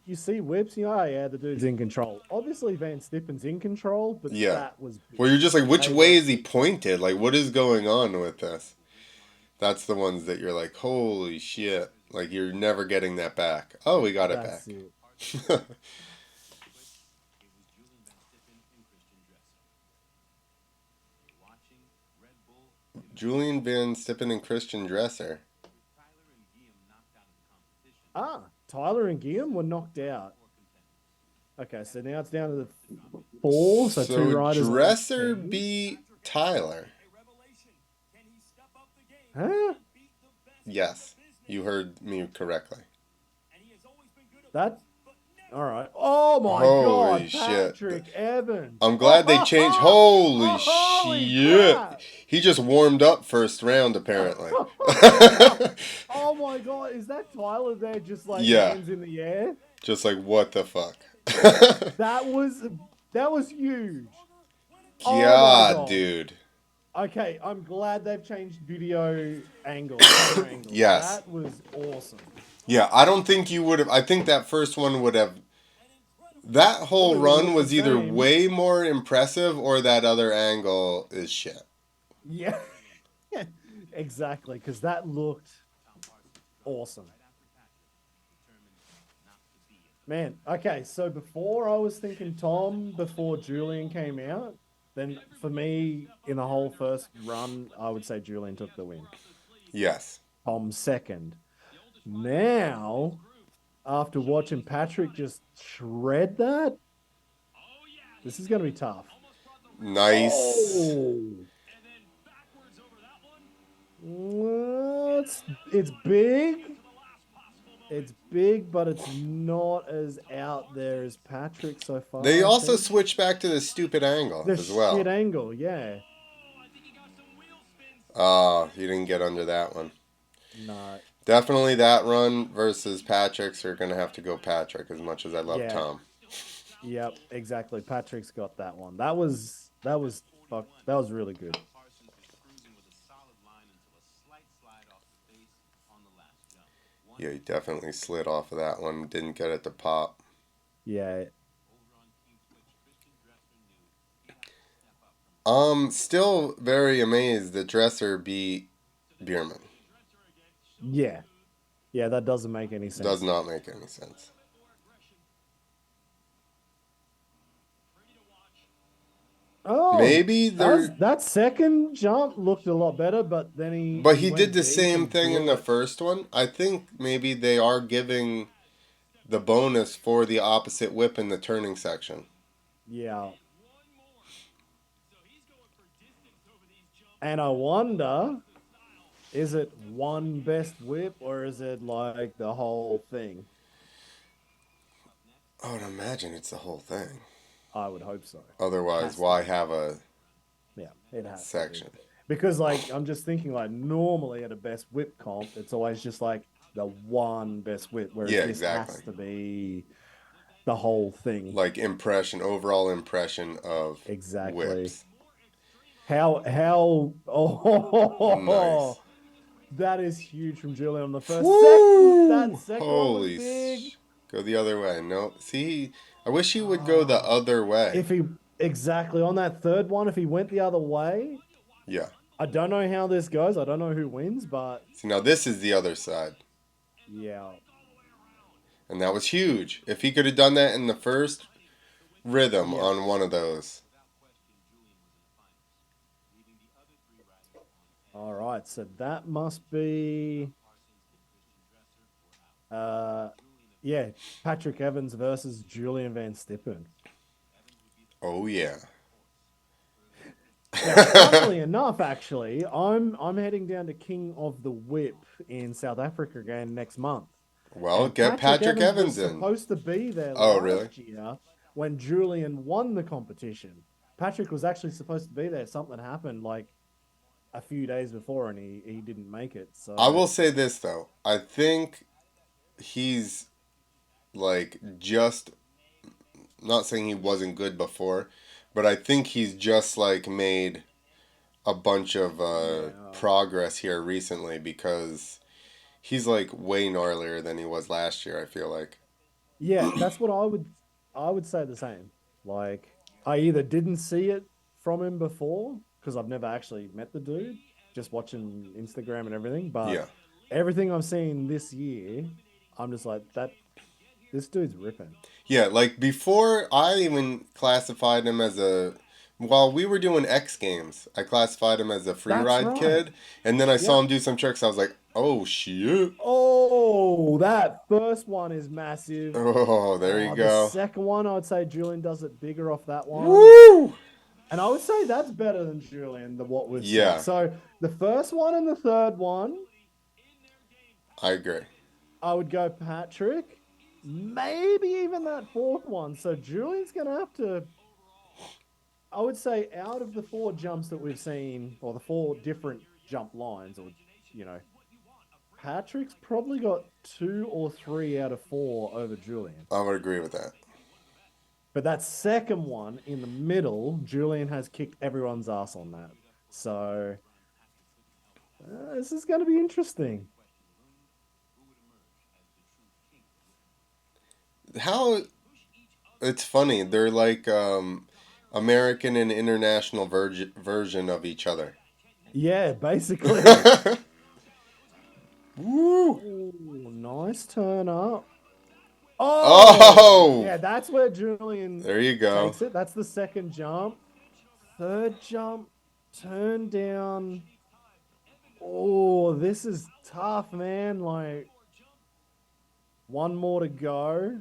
you see whips, you know, oh, yeah, the dude's in control. Obviously Van Stippen's in control, but Yeah. that was big. Where you're just like, which They way were- is he pointed? Like, what is going on with this? That's the ones that you're like, holy shit. Like, you're never getting that back. Oh, we got it That's back. it. Julian Van Stippen and Christian Dresser. Ah, Tyler and Guillaume were knocked out. Okay, so now it's down to the 4, so 2 riders. Dresser beat Tyler. Huh? Yes, you heard me correctly. That. All right. Oh my Holy God, shit. Patrick Evans. I'm glad they changed. Holy Holy shit. crap. He just warmed up first round, apparently. Oh my God, is that Tyler there just like Yeah. hands in the air? Just like, what the fuck? That was huge. Oh my God, God. dude. Okay, I'm glad they've changed video angles. Camera angles. Yes. That was awesome. Yeah, I don't think you would have. I think that first one would have. That whole Probably would've run looked was the either same. way more impressive or that other angle is shit. Yeah. Exactly, because that looked awesome. Man, okay, so before I was thinking Tom, before Julian came out, then for me, in the whole first run, I would say Julian took the win. Yes. Tom second. Now, after watching Patrick just shred that, this is going to be tough. Nice. Oh. Well, it's big. It's big, but it's not as out there as Patrick so far. They I also think. switched back to the stupid angle The as well. shit angle, yeah. You didn't get under that one. No. Definitely that run versus Patrick's are going to have to go Patrick as much as I love Yeah. Tom. Yep, exactly. Patrick's got that one. That was really good. Yeah, he definitely slid off of that one. Didn't get it to pop. Yeah. Still very amazed that Dresser beat Bierman. Yeah. Yeah, that doesn't make any sense. Does not make any sense. Oh, Maybe that second jump looked a lot better, but then he did went the deep same and thing in blew the it. first one. I think maybe they are giving the bonus for the opposite whip in the turning section. Yeah. And I wonder, is it one best whip or is it like the whole thing? I would imagine it's the whole thing. I would hope so. Otherwise, why have a Yeah, it has to section. be. Because like I'm just thinking like normally at a best whip comp, it's always just like the one best whip, whereas Yeah, this exactly. has to be the whole thing. Like overall impression of Exactly. whips. How Nice. that is huge from Julian on the first that Woo! second one was Holy big. go the other way. No, see, I wish he would go the other way. If he exactly on that third one, if he went the other way, Yeah. I don't know how this goes. I don't know who wins, but See, now this is the other side. yeah. And that was huge. If he could have done that in the first rhythm Yeah. on one of those. All right. So that must be yeah, Patrick Evans versus Julian Van Stippen. Oh yeah. Now, funnily enough, actually, I'm heading down to King of the Whip in South Africa again next month. Well, And get Patrick Patrick Evans was Evans in. supposed to be there Oh, really? last year when Julian won the competition. Patrick was actually supposed to be there. Something happened like a few days before, and he didn't make it. I So will say this though. I think he's like just not saying he wasn't good before, but I think he's just like made a bunch of yeah, progress here recently because he's like way gnarlier than he was last year, I feel like. yeah, that's what I would say the same. Like I either didn't see it from him before because I've never actually met the dude, just watching Instagram and everything, but Yeah. everything I'm seeing this year, I'm just like that. This dude's ripping. Yeah, like before I even classified him as a while we were doing X Games, I classified him as a free That's ride right. kid, and then I saw Yep. him do some tricks. I was like, "Oh shit!" Oh, that first one is massive. Oh, there you Oh, the go. second one, I would say Julian does it bigger off that one. Woo! And I would say that's better than Julian, the what we've seen. Yeah, So the first one and the third one, I agree. I would go Patrick. Maybe even that fourth one. So Julian's gonna have to, I would say, out of the four jumps that we've seen, or the four different jump lines, or you know, Patrick's probably got 2 or 3 out of 4 over Julian. I would agree with that. But that second one in the middle, Julian has kicked everyone's ass on that. So this is going to be interesting. How it's funny. They're like American and international version of each other. Yeah, basically. Woo! Ooh, nice turn up. Oh! Yeah, that's where Julian There you go. takes it. That's the second jump. Third jump, turn down. Oh, this is tough, man. Like, one more to go.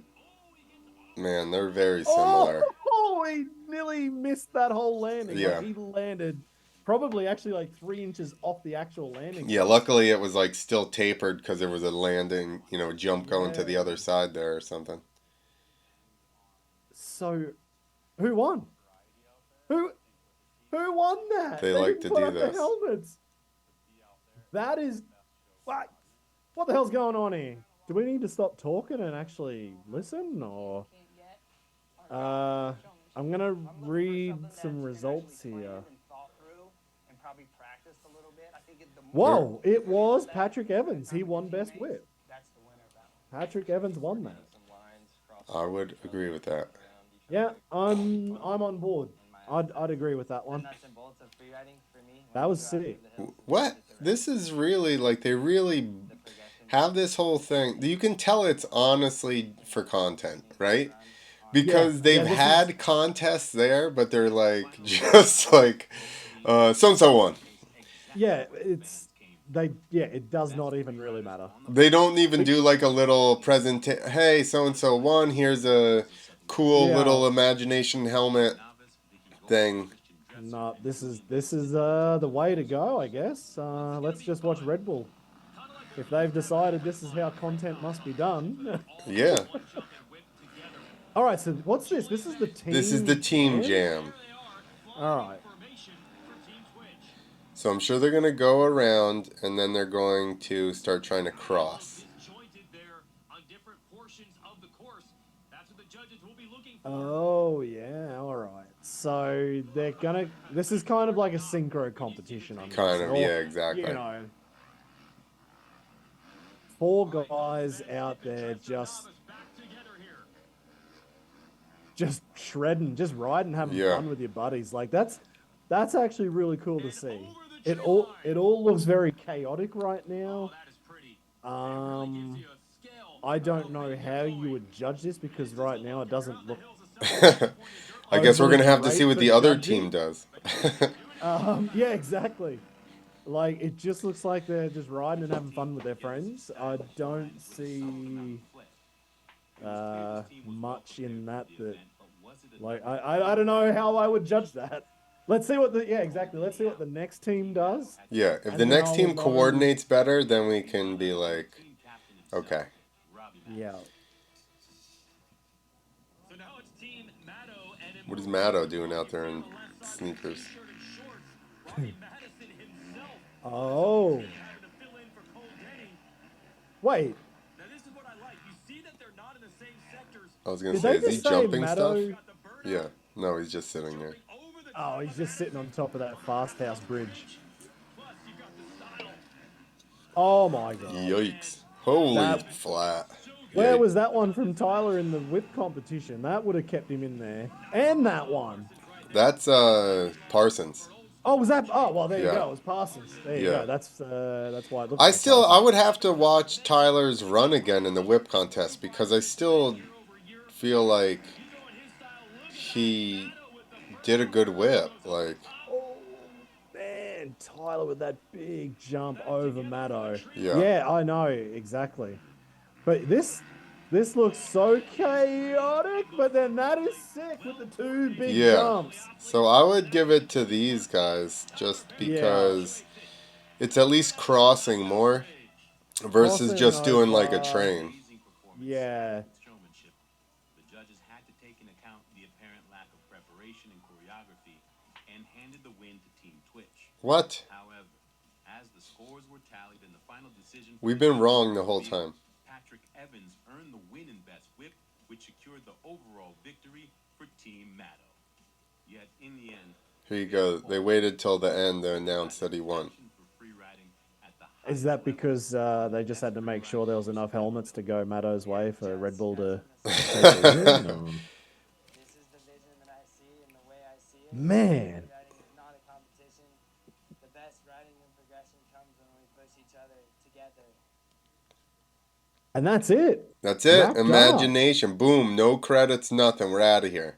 Man, they're very similar. Oh, he nearly missed that whole landing. Yeah. Like, he landed probably actually like 3 inches off the actual landing. Yeah, place. luckily it was like still tapered because there was a landing, jump going to the Yeah. other side there or something. So, who won? Who who won that? They like didn't to put do up this. the helmets. That is what the hell's going on here? Do we need to stop talking and actually listen, or I'm gonna read some results here. Whoa, it was Patrick Evans. He won Best Whip. Patrick Evans won that. I would agree with that. Yeah, I'm on board. I'd agree with that one. That was sick. What? This is really like they really have this whole thing. You can tell it's honestly for content, right? Because Yeah, they've this had contests there, but they're like just like so and so won. Yeah, it does not even really matter. They don't even do like a little Hey, so and so won. Here's a cool Yeah. little imagination helmet thing. No, this is the way to go, I guess. Let's just watch Red Bull. If they've decided this is how content must be done. Yeah. All right, so what's this? This is the team. This is the team jam. All right. So I'm sure they're going to go around and then they're going to start trying to cross. Disjointed there on different portions of the course. That's what the judges will be looking for. Oh yeah, all right. So they're gonna. This is kind of like a synchro competition, I'm Kind guessing. of, Or, yeah, exactly. you know, four guys out there just shredding, just riding, having Yeah. fun with your buddies. Like that's actually really cool to see. It all looks very chaotic right now. That is pretty. Um, I don't know how you would judge this because right now it doesn't look I guess we're overly going to have to see great what for the other judging. team does. Yeah, exactly. Like it just looks like they're just riding and having fun with their friends. I don't see much in that like I don't know how I would judge that. Let's see what the yeah, exactly. Let's see what the next team does. Yeah, if the And then next I'll team know. coordinates better, then we can be like, okay. Yeah. So now it's Team Matto and What is Matto doing out there in sneakers? Robbie Madison himself Oh. having to fill in for Cole Denny. Wait. Now this is what I like. You see that they're not in the same sectors. I was going to Did say, they is he just say jumping Matto? stuff? Yeah. No, he's just sitting there. Over the Oh, he's just sitting on top of that fast house bridge. plus you got the style. Oh my god. Yikes. Holy That- flat. Where Yikes. was that one from Tyler in the whip competition? That would have kept him in there. And that one. That's Parsons. Oh, was that? Oh, well, there you Yeah. go. It was Parsons. There you Yeah. go. That's why it looks I like still, I Parsons. would have to watch Tyler's run again in the whip contest because I still feel like he did a good whip. Like, Oh man, Tyler with that big jump over Matto. Yeah. Yeah, I know exactly. But this looks so chaotic. But then that is sick with the two big Yeah. jumps. So I would give it to these guys just because it's at least crossing more versus Crossing just doing like a over. train. Yeah. Showmanship. The judges had to take into account the apparent lack of preparation and choreography and handed the win to Team Twitch. What? However, as the scores were tallied and the final decision We've been wrong the whole time. Patrick Evans earned the win in Best Whip, which secured the overall victory for Team Matto. Yet in the end, Here you go. They waited till the end to announce that he won. Is that because they just had to make sure there was enough helmets to go Matto's way for Red Bull to take the win? This is the vision that I see and the way I see it. Man. Riding is not a competition. The best riding and progression comes when we push each other together. And that's it. That's it. Wrapped up. Imagination. Boom. No credits, nothing. We're out of here.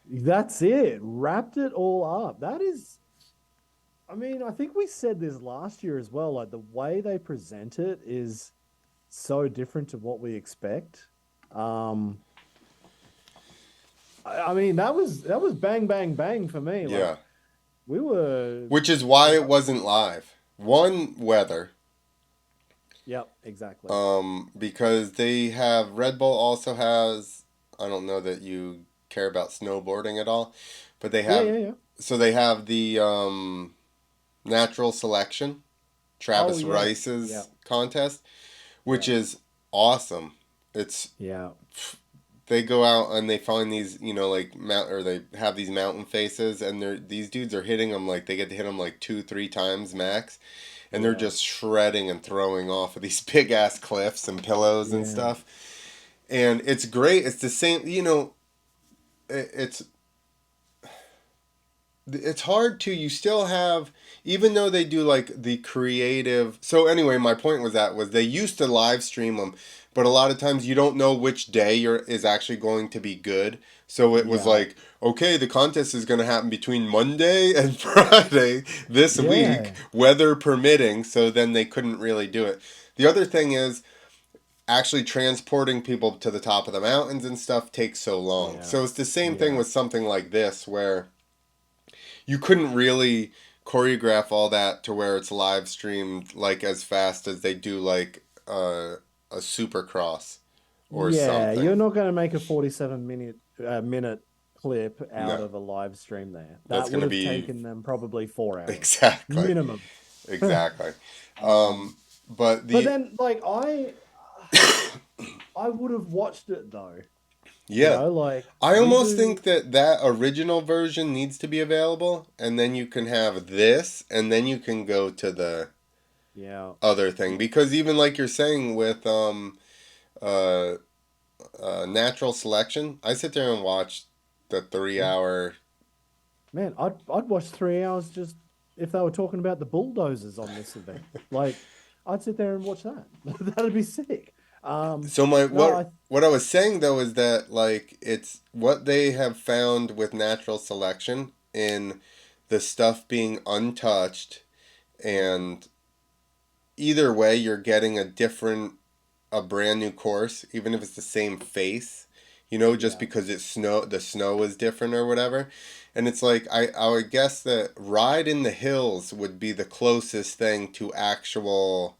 That's it. Wrapped it all up. That is, I mean, I think we said this last year as well. Like the way they present it is so different to what we expect. I mean, that was bang, bang, bang for me. Like, Yeah. we were. Which is why it wasn't live. One, weather. Yep, exactly. Because they have Red Bull also has. I don't know that you care about snowboarding at all, but they have. Yeah. So they have the natural selection, Travis Oh, yeah. Rice's Yeah. contest, which is awesome. It's Yeah. they go out and they find these, like they have these mountain faces, and these dudes are hitting them like they get to hit them like 2-3 times max, and they're just shredding and throwing off of these big ass cliffs and pillows and Yeah. stuff, and it's great. It's the same, it's hard to, you still have, even though they do like the creative. So anyway, my point was they used to live stream them, but a lot of times you don't know which day is actually going to be good. So it was Yeah. like, okay, the contest is going to happen between Monday and Friday this week, weather permitting. So then they couldn't really do it. The other thing is actually transporting people to the top of the mountains and stuff takes so long. Yeah. So it's the same thing with something like this where you couldn't really choreograph all that to where it's live streamed like as fast as they do like a supercross or something. You're not going to make a 47 minute clip out No. of a live stream there. That's That would gonna have be taken them probably 4 hours exactly. minimum. Exactly. Um, But but the then, like, I would have watched it though. You yeah, know, like I we almost do. think that that original version needs to be available, and then you can have this, and then you can go to the Yeah, other thing because even like you're saying with uh, natural selection, I sit there and watch the three yeah. hour. Man, I'd watch 3 hours just if they were talking about the bulldozers on this event. Like, I'd sit there and watch that. That'd be sick. So my No, I what I was saying though is that like it's what they have found with natural selection in the stuff being untouched, and either way you're getting a brand new course, even if it's the same face, just yeah, because the snow is different or whatever. And it's like I would guess that Ride in the Hills would be the closest thing to actual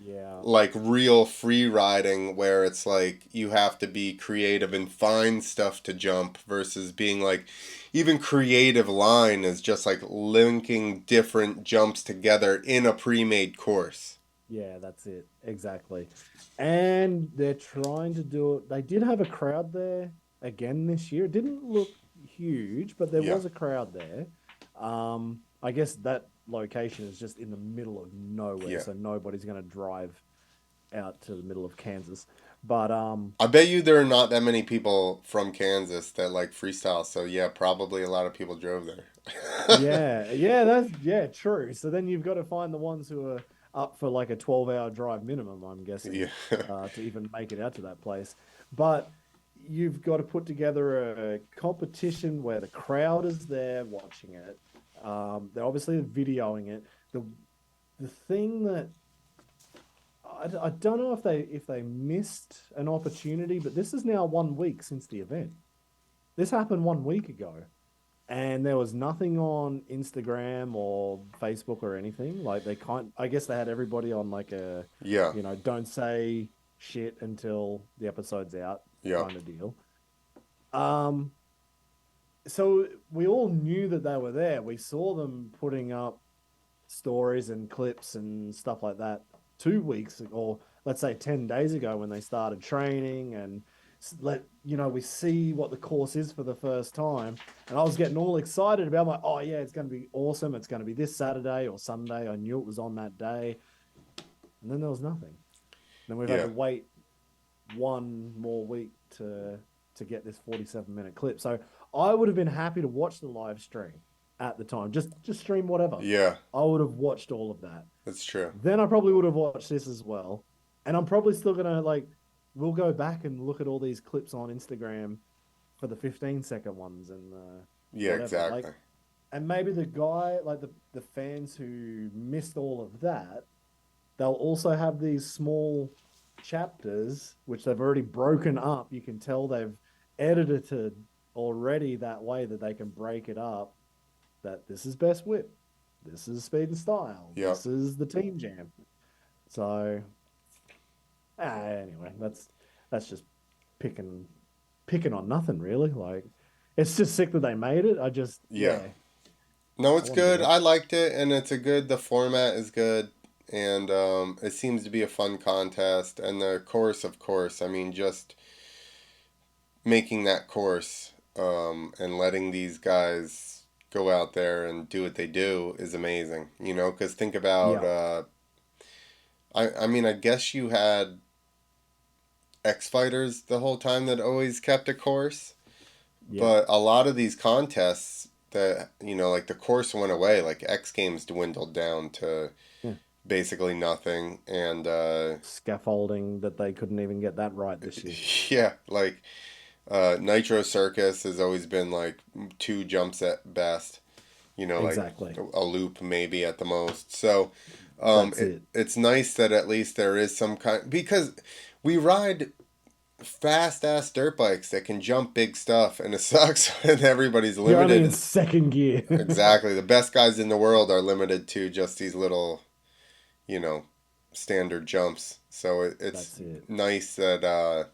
yeah, like real free riding where it's like you have to be creative and find stuff to jump versus being like even creative line is just like linking different jumps together in a pre-made course. yeah. That's it exactly. And they're trying to do it. They did have a crowd there again this year. It didn't look huge, but there Yeah. was a crowd there. I guess that location is just in the middle of nowhere, Yeah. so nobody's going to drive out to the middle of Kansas. But I bet you there are not that many people from Kansas that like freestyle, so yeah, probably a lot of people drove there. yeah, that's yeah, true. So then you've got to find the ones who are up for like a 12-hour drive minimum, I'm guessing, Yeah. to even make it out to that place. But you've got to put together a competition where the crowd is there watching it. They're obviously videoing it. The thing that I don't know if they missed an opportunity, but this is now 1 week since the event. This happened 1 week ago, and there was nothing on Instagram or Facebook or anything. Like they can't. I guess they had everybody on like Yeah. don't say shit until the episode's out Yeah. kind of deal. Um, so we all knew that they were there. We saw them putting up stories and clips and stuff like that 2 weeks or let's say 10 days ago when they started training and we see what the course is for the first time, and I was getting all excited about like, oh yeah, it's going to be awesome, it's going to be this Saturday or Sunday. I knew it was on that day, and then there was nothing. Then we've had Yeah. to wait one more week to get this 47-minute clip. So I would have been happy to watch the live stream at the time. Just stream whatever. Yeah. I would have watched all of that. That's true. Then I probably would have watched this as well. And I'm probably still gonna like we'll go back and look at all these clips on Instagram for the 15-second ones and Yeah, whatever. exactly. Like, and maybe the guy, like the fans who missed all of that, they'll also have these small chapters which they've already broken up. You can tell they've edited it already that way that they can break it up. That this is best whip, this is speed and style, Yeah. this is the team jam. So anyway, that's just picking on nothing really. Like it's just sick that they made it. I just Yeah. yeah, No, I it's want to good. do it. I liked it, and the format is good, and it seems to be a fun contest. And the course, of course, I mean, just making that course and letting these guys go out there and do what they do is amazing. Because think about, Yeah, I mean, I guess you had X Fighters the whole time that always kept a course. yeah, But a lot of these contests that, like the course went away, like X Games dwindled down to yeah. basically nothing. And Scaffolding that they couldn't even get that right this year. yeah, like Nitro Circus has always been like two jumps at best, like Exactly. a loop maybe at the most. So That's it. it's nice that at least there is some kind, because we ride fast ass dirt bikes that can jump big stuff, and it sucks when everybody's You're only in limited. second gear. Exactly. The best guys in the world are limited to just these little, you know, standard jumps. So it's That's it. nice that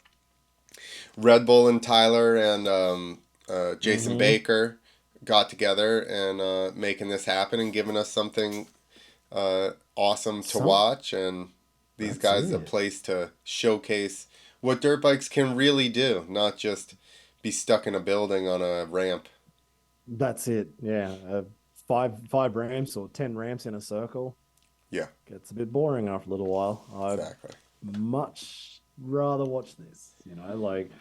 Red Bull and Tyler and Jason Mm-hmm. Baker got together and making this happen and giving us something awesome to Some watch, and these That's guys a it. place to showcase what dirt bikes can really do, not just be stuck in a building on a ramp. That's it. Yeah. Five ramps or 10 ramps in a circle Yeah, gets a bit boring after a little while. I'd exactly. much rather watch this, like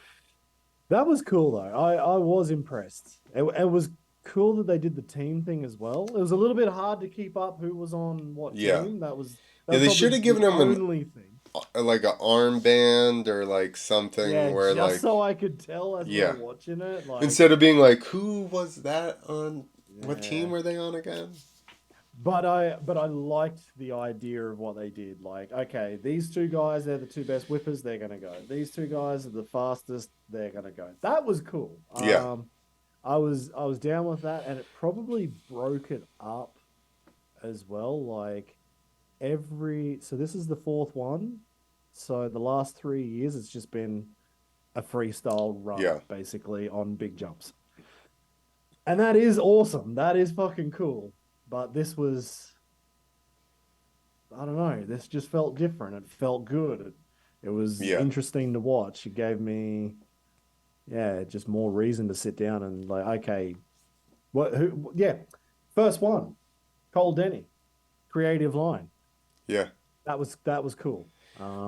that was cool though. I was impressed. It was cool that they did the team thing as well. It was a little bit hard to keep up who was on what Yeah, team. That yeah. was They probably should have the given him only thing. like a armband or like something Yeah, where just like so I could tell as we were yeah, watching it, like, instead of being like, who was that on? What team yeah. were they on again? But I liked the idea of what they did. Like, okay, these two guys, they're the two best whippers, they're gonna go. These two guys are the fastest, they're gonna go. That was cool. Yeah, I was down with that, and it probably broke it up as well. Like so this is the fourth one. So the last 3 years, it's just been a freestyle run, yeah. basically on big jumps. And that is awesome. That is fucking cool. But this was, I don't know, this just felt different. It felt good. It was Yeah, interesting to watch. It gave me, yeah, just more reason to sit down and like, okay, yeah, first one, Cole Denny, creative line. yeah. That was cool.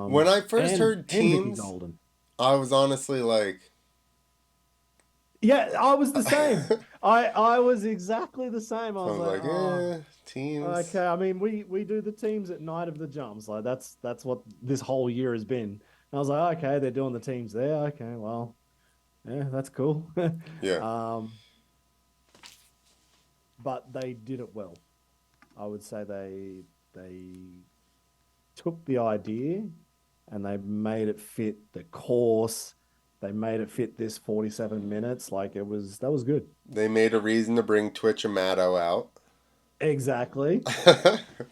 When I first And heard Mickey teams, Golden. I was honestly like, Yeah, I was the same. I I was exactly the same. I was was like, like, oh, teams. okay. I mean, we do the teams at night of the jumps. Like that's what this whole year has been. And I was like, okay, they're doing the teams there. Okay, well, yeah, that's cool. Yeah, um, but they did it well. I would say they took the idea and they made it fit the course. They made it fit this 47 minutes. Like that was good. they made a reason to bring Twitch Amato out. Exactly.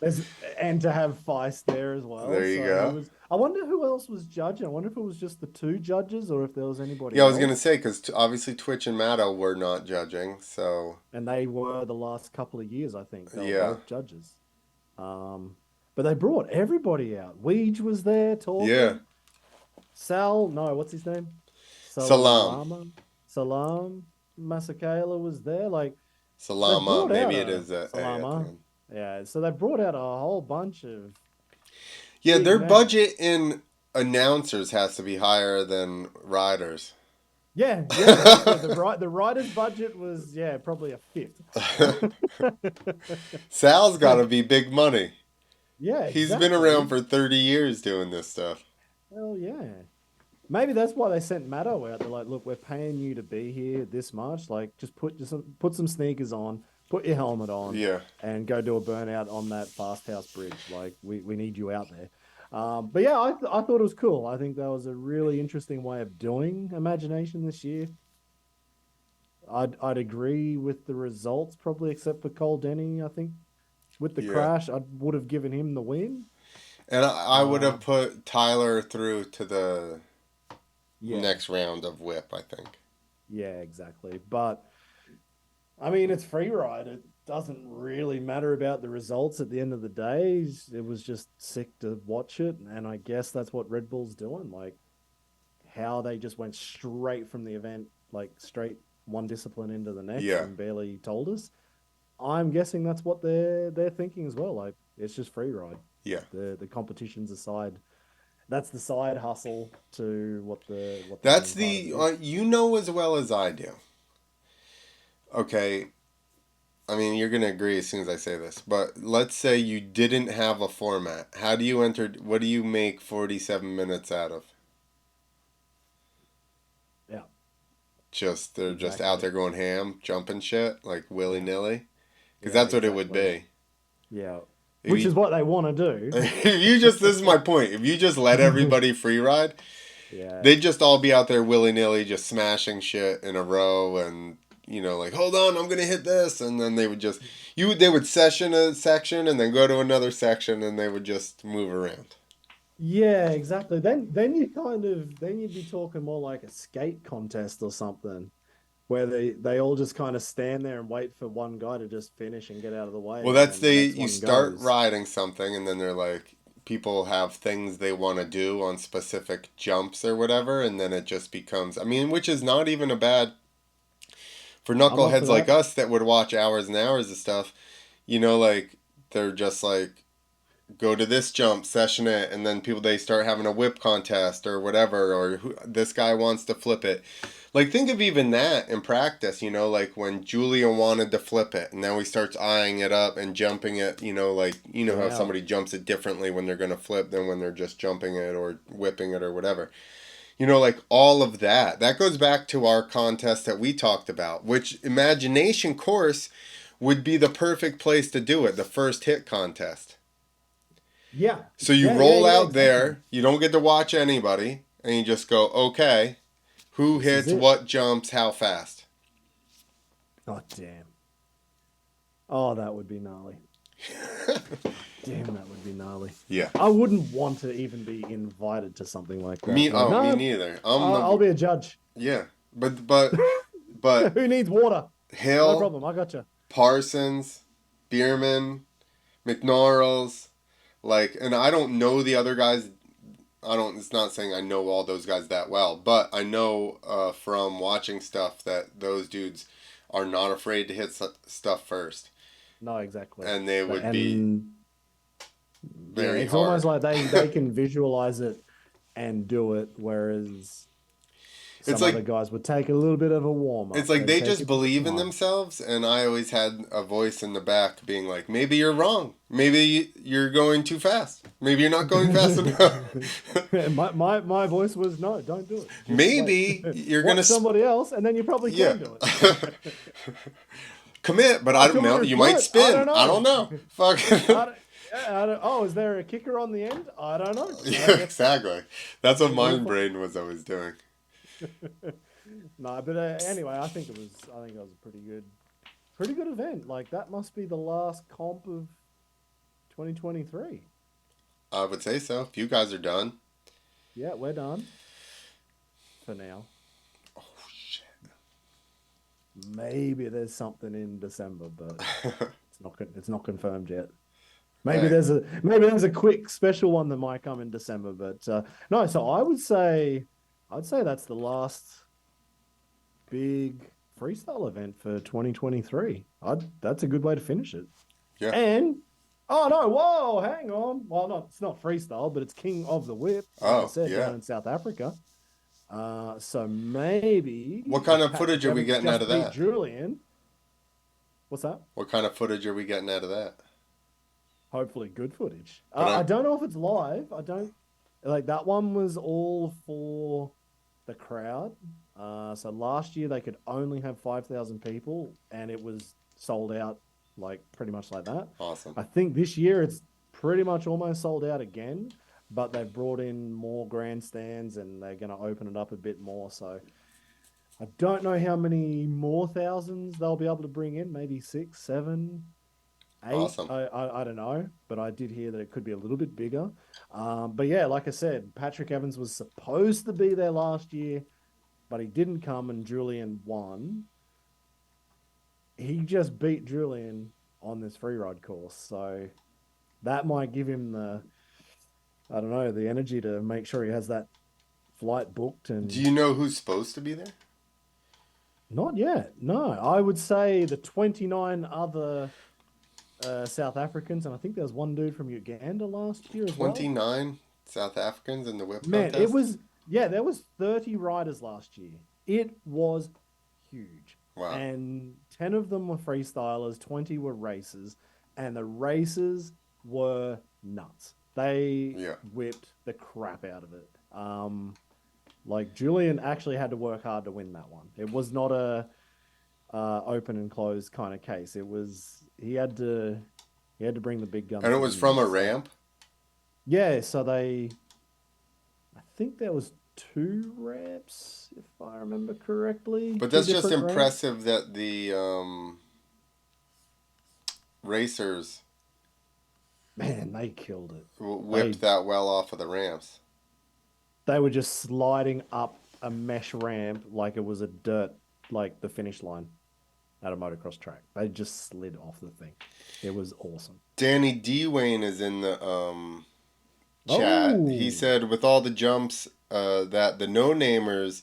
There's and to have Feist there as well. There you So he go. was. I wonder who else was judging. I wonder if it was just the two judges or if there was Yeah, anybody I was gonna else. say because obviously Twitch and Mato were not judging, so And they were the last couple of years, I think. They were yeah, both judges. Um, but they brought everybody out. Weege was there yeah. talking. Sal, no, what's his name? Salam, Salama, Salam Masakela was there. Like they Salama. brought out Maybe it a is a at the Salama. end. Yeah, so they brought out a whole bunch of Yeah, big their names. budget in announcers has to be higher than riders. Yeah, exactly. The writer's budget was, yeah, probably a fifth. Sal's got to be big money. Yeah, He's been around exactly. for 30 years doing this stuff. Hell yeah. Maybe that's why they sent Matto out. They're like, look, we're paying you to be here this much. Like, just put some sneakers on, put your helmet on, Yeah, and go do a burnout on that fast house bridge. Like, we need you out there. But yeah, I thought it was cool. I think that was a really interesting way of doing Imagination this year. I'd agree with the results, probably except for Cole Denny. I think with the yeah. crash, I would have given him the win. And I would Uh, have put Tyler through to the yeah, next round of whip, I think. yeah, exactly. But I mean, it's free ride. It doesn't really matter about the results at the end of the day. It was just sick to watch it, and I guess that's what Red Bull's doing. Like how they just went straight from the event, like straight one discipline into the next, Yeah, and barely told us. I'm guessing that's what they're thinking as well. Like it's just free ride. yeah. The competitions aside, that's the side hustle to what the That's main part of the, it is. you know as well as I do. Okay, I mean, you're going to agree as soon as I say this, but let's say you didn't have a format. How do you enter, what do you make 47 minutes out of? Yeah, Just, they're just out exactly. there going ham, jumping shit, like willy Yeah, nilly? Because yeah, that's what it would exactly. be. Yeah, If which you, is what they want to do. if you just, this is my point. If you just let everybody free ride, Yeah, they'd just all be out there willy nilly, just smashing shit in a row, and like, hold on, I'm gonna hit this, and then they would just, they would session a section, and then go to another section, and they would just move around. yeah, exactly. Then you'd be talking more like a skate contest or something. where they all just kind of stand there and wait for one guy to just finish and get out of the way, Well, and that's then the next you one start goes. riding something, and then they're like, people have things they want to do on specific jumps or whatever, and then it just becomes, I mean, which is not even a bad, for I'm up for knuckleheads like that. us that would watch hours and hours of stuff, like, they're just like, go to this jump, session it, and then people, they start having a whip contest or whatever, or this guy wants to flip it. Like, think of even that in practice, like when Julia wanted to flip it, and now he starts eyeing it up and jumping it, like, how Yeah, somebody jumps it differently when they're going to flip than when they're just jumping it or whipping it or whatever. Like all of that. That goes back to our contest that we talked about, which imagination course would be the perfect place to do it, the first hit contest. yeah, So you yeah, yeah, roll yeah. out Exactly. there, you don't get to watch anybody, and you just go, okay, who This is hits it. what jumps how fast? Oh damn. Oh, that would be gnarly. Damn, that would be gnarly. Yeah. I wouldn't want to even be invited to something like that. Me Like, oh, me no, neither. I'll be a judge. Yeah. But Who needs water? No Hill, problem. I got you. Parsons, Bierman, McNorrells, like, and I don't know the other guys. I don't. It's not saying I know all those guys that well, but I know from watching stuff that those dudes are not afraid to hit stuff first, No, exactly. and they would be And yeah, very it's almost hard. like they can visualize it and do it, whereas It's some other like guys would take a little bit of a warm it's up. like They'd they take just a bit of believe in time. themselves, and I always had a voice in the back being like, maybe you're wrong, maybe you're going too fast, maybe you're not going fast enough. My voice was no, don't do it. Just wait. Maybe you're gonna Watch somebody else, and then you probably yeah. can do it. Commit, but Oh, I don't do you want know. me to You do might it? I spin. don't I don't know. know. Fuck. I don't, yeah, I don't, oh, is there a kicker on the end? I don't know. I Yeah, guess exactly. That's what my we'll brain was always doing. no, but anyway, I think it was a pretty good event. Like that must be the last comp of 2023. I would say so. If you guys are done. Yeah, we're done for now. Oh shit. Maybe there's something in December, but it's not confirmed yet. Hey, Maybe there's a quick special one that might come in December, but no. So I'd say that's the last big freestyle event for 2023. That's a good way to finish it. yeah. And oh no, whoa, hang on. Well, not it's not freestyle, but it's King of the Whip, like I Oh said, yeah. down in South Africa. So maybe What kind if of Patrick footage are we Evans getting out just of beat that? Julian, what's that? What kind of footage are we getting out of that? Hopefully, good footage. But I don't know if it's live. I don't like that one was all for the crowd. So last year they could only have 5,000 people, and it was sold out like pretty much like that. Awesome. I think this year it's pretty much almost sold out again, but they've brought in more grandstands and they're going to open it up a bit more. So I don't know how many more thousands they'll be able to bring in. Maybe six, seven, eight. Awesome. I don't know, but I did hear that it could be a little bit bigger. But yeah, like I said, Patrick Evans was supposed to be there last year, but he didn't come, and Julian won. He just beat Julian on this free ride course, so that might give him the I don't know the energy to make sure he has that flight booked. Do And you know who's supposed to be there? not yet. No, I would say the 29 other South Africans, and I think there was one dude from Uganda last year as well. 29 South Africans in the whip Man, it contest? was yeah, there was 30 riders last year. It was huge. Wow. And 10 of them were freestylers, 20 were racers, and the racers were nuts. They Yeah. whipped the crap out of it. Like Julian actually had to work hard to win that one. It was not a open and closed kind of case. It was he had to bring the big guns And it to was win from a this. So ramp? yeah, so I think there was two ramps, if I remember correctly. But Two that's just different ramps. impressive that the racers Man, they killed it. whipped that well off of the ramps. They were just sliding up a mesh ramp like it was a dirt like the finish line at a motocross track. They just slid off the thing. It was awesome. Danny D. Wayne is in the chat. He Oh, said, with all the jumps that the no namers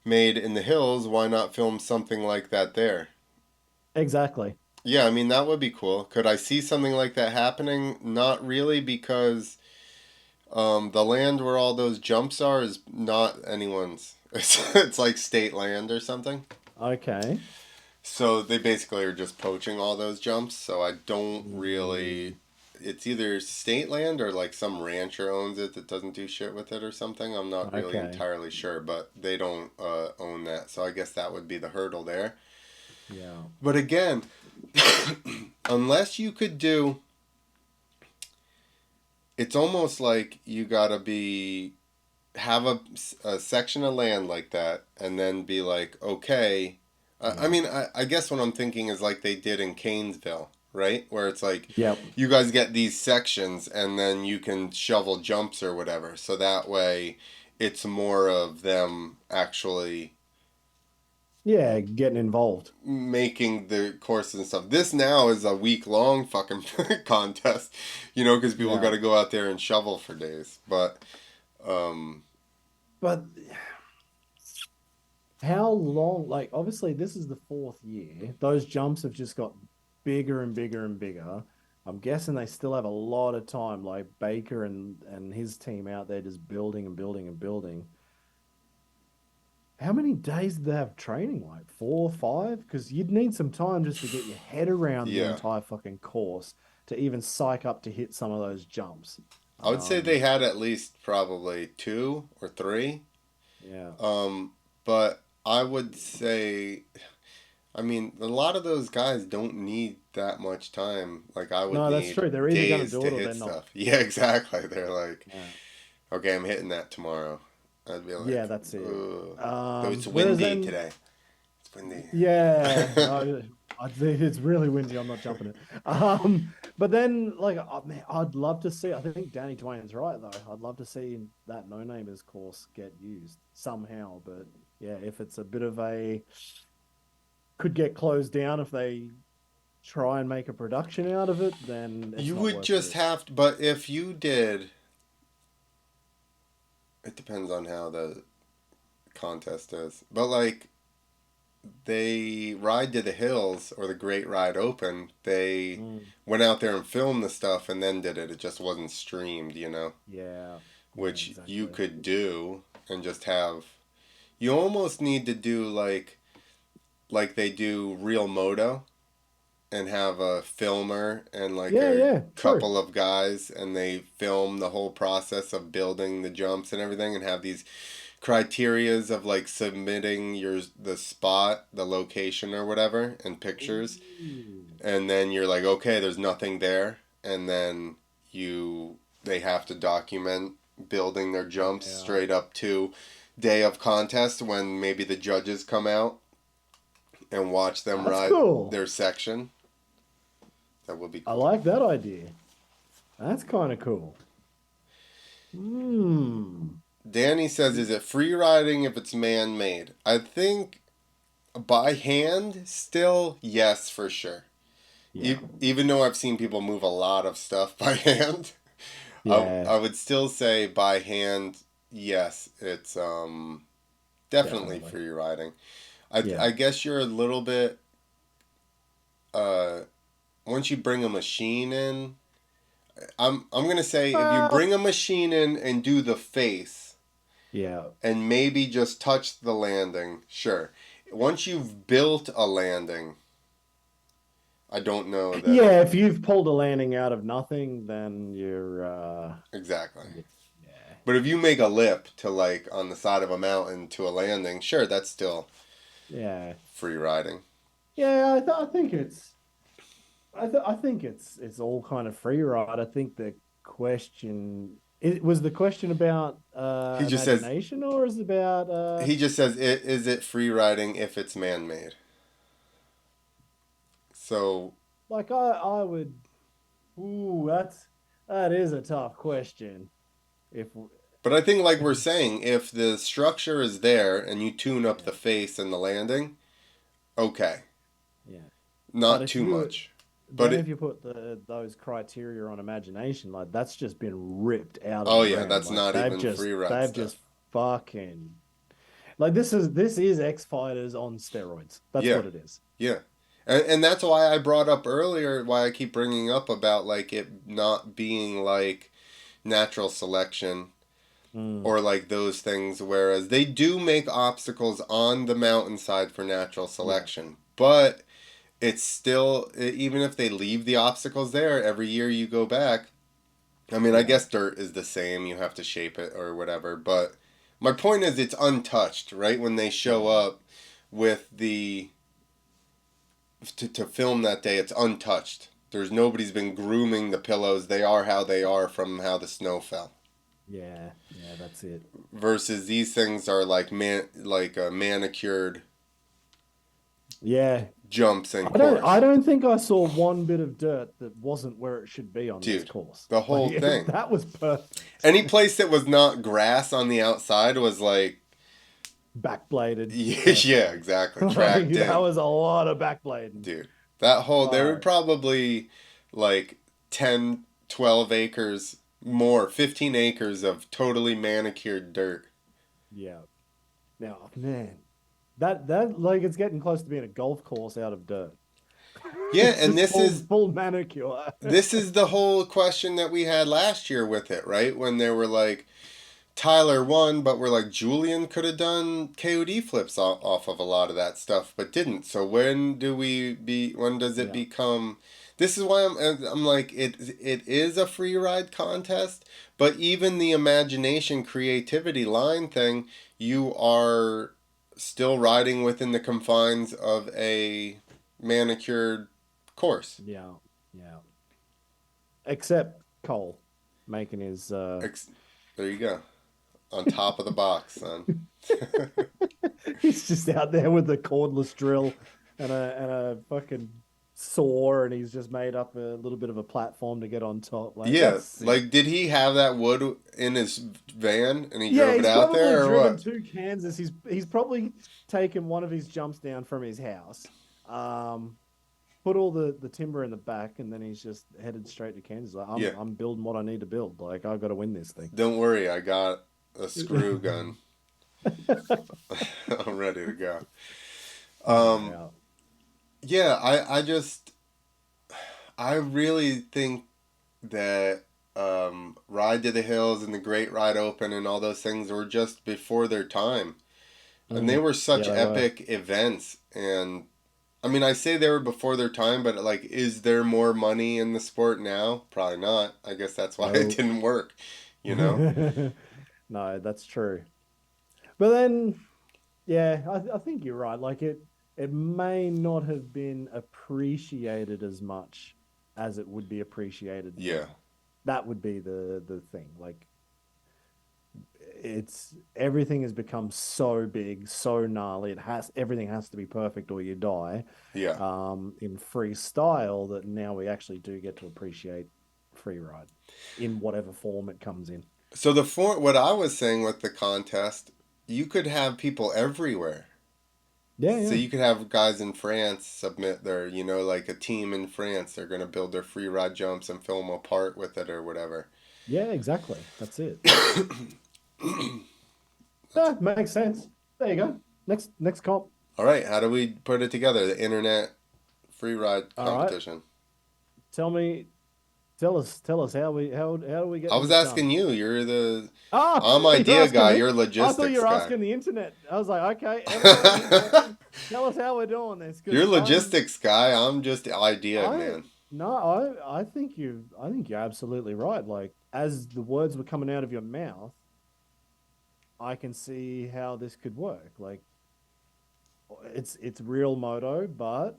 made in the hills, why not film something like that there? exactly. Yeah, I mean, that would be cool. Could I see something like that happening? Not really, because the land where all those jumps are is not anyone's. It's like state land or something. Okay. So they basically are just poaching all those jumps. So I don't Mm, really. It's either state land or like some rancher owns it that doesn't do shit with it or something. I'm not really okay. entirely sure, but they don't own that. So I guess that would be the hurdle there. Yeah. But again, unless you could do, it's almost like you gotta be have a section of land like that, and then be like, okay. I Yeah. mean, I guess what I'm thinking is like they did in Canesville, right? Where it's like Yep. you guys get these sections, and then you can shovel jumps or whatever. So that way, it's more of them actually Yeah, getting involved. making the courses and stuff. This now is a week long fucking contest, because people got Yeah. to go out there and shovel for days. But um, But how long? Like, obviously, this is the fourth year. Those jumps have just got bigger and bigger and bigger. I'm guessing they still have a lot of time, like Baker and his team out there just building and building and building. How many days do they have training? Like 4 or 5? Because you'd need some time just to get your head around the yeah, entire fucking course to even psych up to hit some of those jumps. I would say they Um, had at least probably 2 or 3. yeah. Um, but I would say, I mean, a lot of those guys don't need that much time. Like I would No, that's need true. They're either going to days do to it or hit they're not. stuff. Yeah, exactly. They're like, Yeah. okay, I'm hitting that tomorrow. I'd be Yeah, like, that's it. ugh. Though it's Whereas windy then, today. It's windy. yeah, I'd say it's really windy. I'm not jumping it. But then, like, oh, man, I'd love to see. I think Danny Dwayne's right though. I'd love to see that no namers course get used somehow. But yeah, if it's a bit of a could get closed down if they try and make a production out of it, then it's You not would worth the just risk. have to, but if you did, it depends on how the contest is. But like, they ride to the hills or the Great Ride Open, they Mm, went out there and filmed the stuff and then did it. It just wasn't streamed, yeah, yeah, which you exactly. could do and just have. You almost need to do like they do real moto and have a filmer and like Yeah, a yeah, true. couple of guys and they film the whole process of building the jumps and everything and have these criterias of like submitting the spot, the location or whatever and pictures, Ooh, and then you're like, okay, there's nothing there, and then they have to document building their jumps yeah, straight up to day of contest when maybe the judges come out and watch them that's ride cool. their section. That would be I cool. like that idea. That's kind of cool. Hmm. Danny says, is it free riding if it's man made? I think by hand, still, yes, for sure. Yeah. Even though I've seen people move a lot of stuff by hand, Yeah, I would still say by hand, yes, it's definitely definitely. free riding. I Yeah. I guess you're a little bit uh once you bring a machine in, I'm gonna say if you Well, bring a machine in and do the face yeah. and maybe just touch the landing, sure. Once you've built a landing, I don't know that Yeah, if you've pulled a landing out of nothing, then you're exactly. yeah. Yeah. But if you make a lip to like on the side of a mountain to a landing, sure, that's still Yeah. free riding. Yeah, I think I think it's all kind of free ride. I think the question it was the question about He just says imagination or is it about is it free riding if it's man made? So, like I would ooh, that is a tough question. If but I think like we're saying, if the structure is there and you tune up yeah, the face and the landing, okay. Yeah. Not if too you much. But then it, if you put those criteria on imagination, like that's just been ripped out of oh the yeah, ground. that's Like not even free ride they've stuff. just fucking like this is X Fighters on steroids. That's Yeah. what it is. Yeah. And that's why I brought up earlier, why I keep bringing up about like it not being like natural selection Mm, or like those things, whereas they do make obstacles on the mountainside for natural yeah. selection. But it's still, even if they leave the obstacles there, every year you go back. I mean, I Yeah. guess dirt is the same, you have to shape it or whatever. But my point is, it's untouched, right? When they show Yeah. up with to film that day, it's untouched. Nobody's been grooming the pillows. They are how they are from how the snow fell. Yeah. Yeah, that's it. Versus these things are like manicured Yeah. jumps and I course. don't think I saw one bit of dirt that wasn't where it should be on this Dude, course. the whole thing. That was perfect. Any place that was not grass on the outside was like, Backbladed. yeah, Perfectly. exactly, Like tracked that in. was a lot of backblading. Dude, there were But probably like 10, 12 acres more, 15 acres of totally manicured dirt. yeah. Now, man, that like it's getting close to being a golf course out of dirt. Yeah, It's and just full manicure. this is the whole question that we had last year with it, right? When they were like, Tyler won, but we're like, Julian could have done KOD flips off of a lot of that stuff, but didn't. So when does it Yeah. become, this is why I'm like, it is a free ride contest, but even the imagination creativity line thing, you are still riding within the confines of a manicured course. Yeah. Yeah. Except Cole making his There you go. On top of the box, son. he's just out there with a cordless drill and a fucking saw, and he's just made up a little bit of a platform to get on top. Like Yeah, that's sick. like did he have that wood in his van and he Yeah, drove it he's out probably there or driven what? to Kansas. He's probably taken one of his jumps down from his house, put all the timber in the back, and then he's just headed straight to Kansas. Like, Yeah, I'm building what I need to build. Like I've got to win this thing. don't worry, I got a screw gun. I'm ready to go. Um, Yeah. yeah, I really think that Ride to the Hills and the Great Ride Open and all those things were just before their time. And they Mm. were Yeah, such they were. epic events. And I mean, I say they were before their time, but like, is there more money in the sport now? Probably not. I guess that's why it No. didn't work, you know? No, that's true. But then, yeah, I think you're right. Like it may not have been appreciated as much as it would be appreciated Yeah. now. That would be the thing. Like it's everything has become so big, so gnarly. Everything has to be perfect or you die. Yeah. In freestyle, that now we actually do get to appreciate free ride in whatever form it comes in. So what I was saying with the contest, you could have people everywhere. Yeah, So yeah, you could have guys in France submit their, like a team in France, they're going to build their free ride jumps and film a part with it or whatever. yeah. Exactly. That's it. Yeah, makes sense. There you go. Next comp. All right, how do we put it together? The internet free ride All right. competition. Tell me, tell us how do we I get was this done? asking you. Ah, I'm you're idea asking guy. me. You're I thought you logistics were guy. asking the internet. I was like, okay, everybody, tell us how we're doing this You're because logistics guy. I'm just idea I man. no, I think you're absolutely right. Like as the words were coming out of your mouth, I can see how this could work. Like it's real moto, but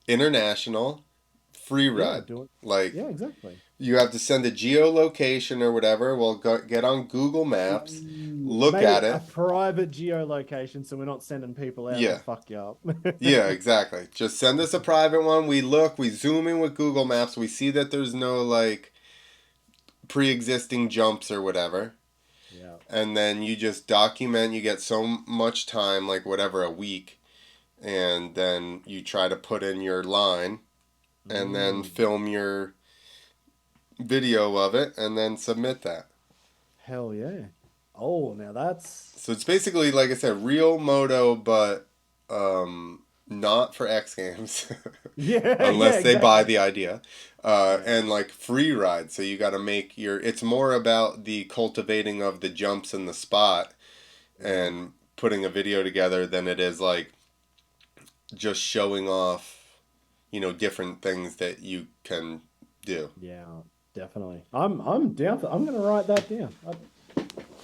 International free yeah, ride. doing Like yeah, exactly. you have to send a geolocation or whatever. Well, get on Google Maps, look Maybe at a it. private geolocation, so we're not sending people out to Yeah. fuck you up. Yeah, exactly. Just send us a private one. We look, we zoom in with Google Maps. We see that there's no like pre-existing jumps or whatever. Yeah. And then you just document, you get so much time, like whatever, a week, and then you try to put in your line, and then film your video of it, and then submit that. Hell yeah. Oh, now that's So it's basically, like I said, real moto, but not for X Games, yeah, yeah, unless they buy exactly. the idea. Yeah. And like free ride, so you got to make your. It's more about the cultivating of the jumps in the spot and putting a video together than it is like just showing off, different things that you can do. Yeah, definitely. I'm down for. I'm gonna write that down.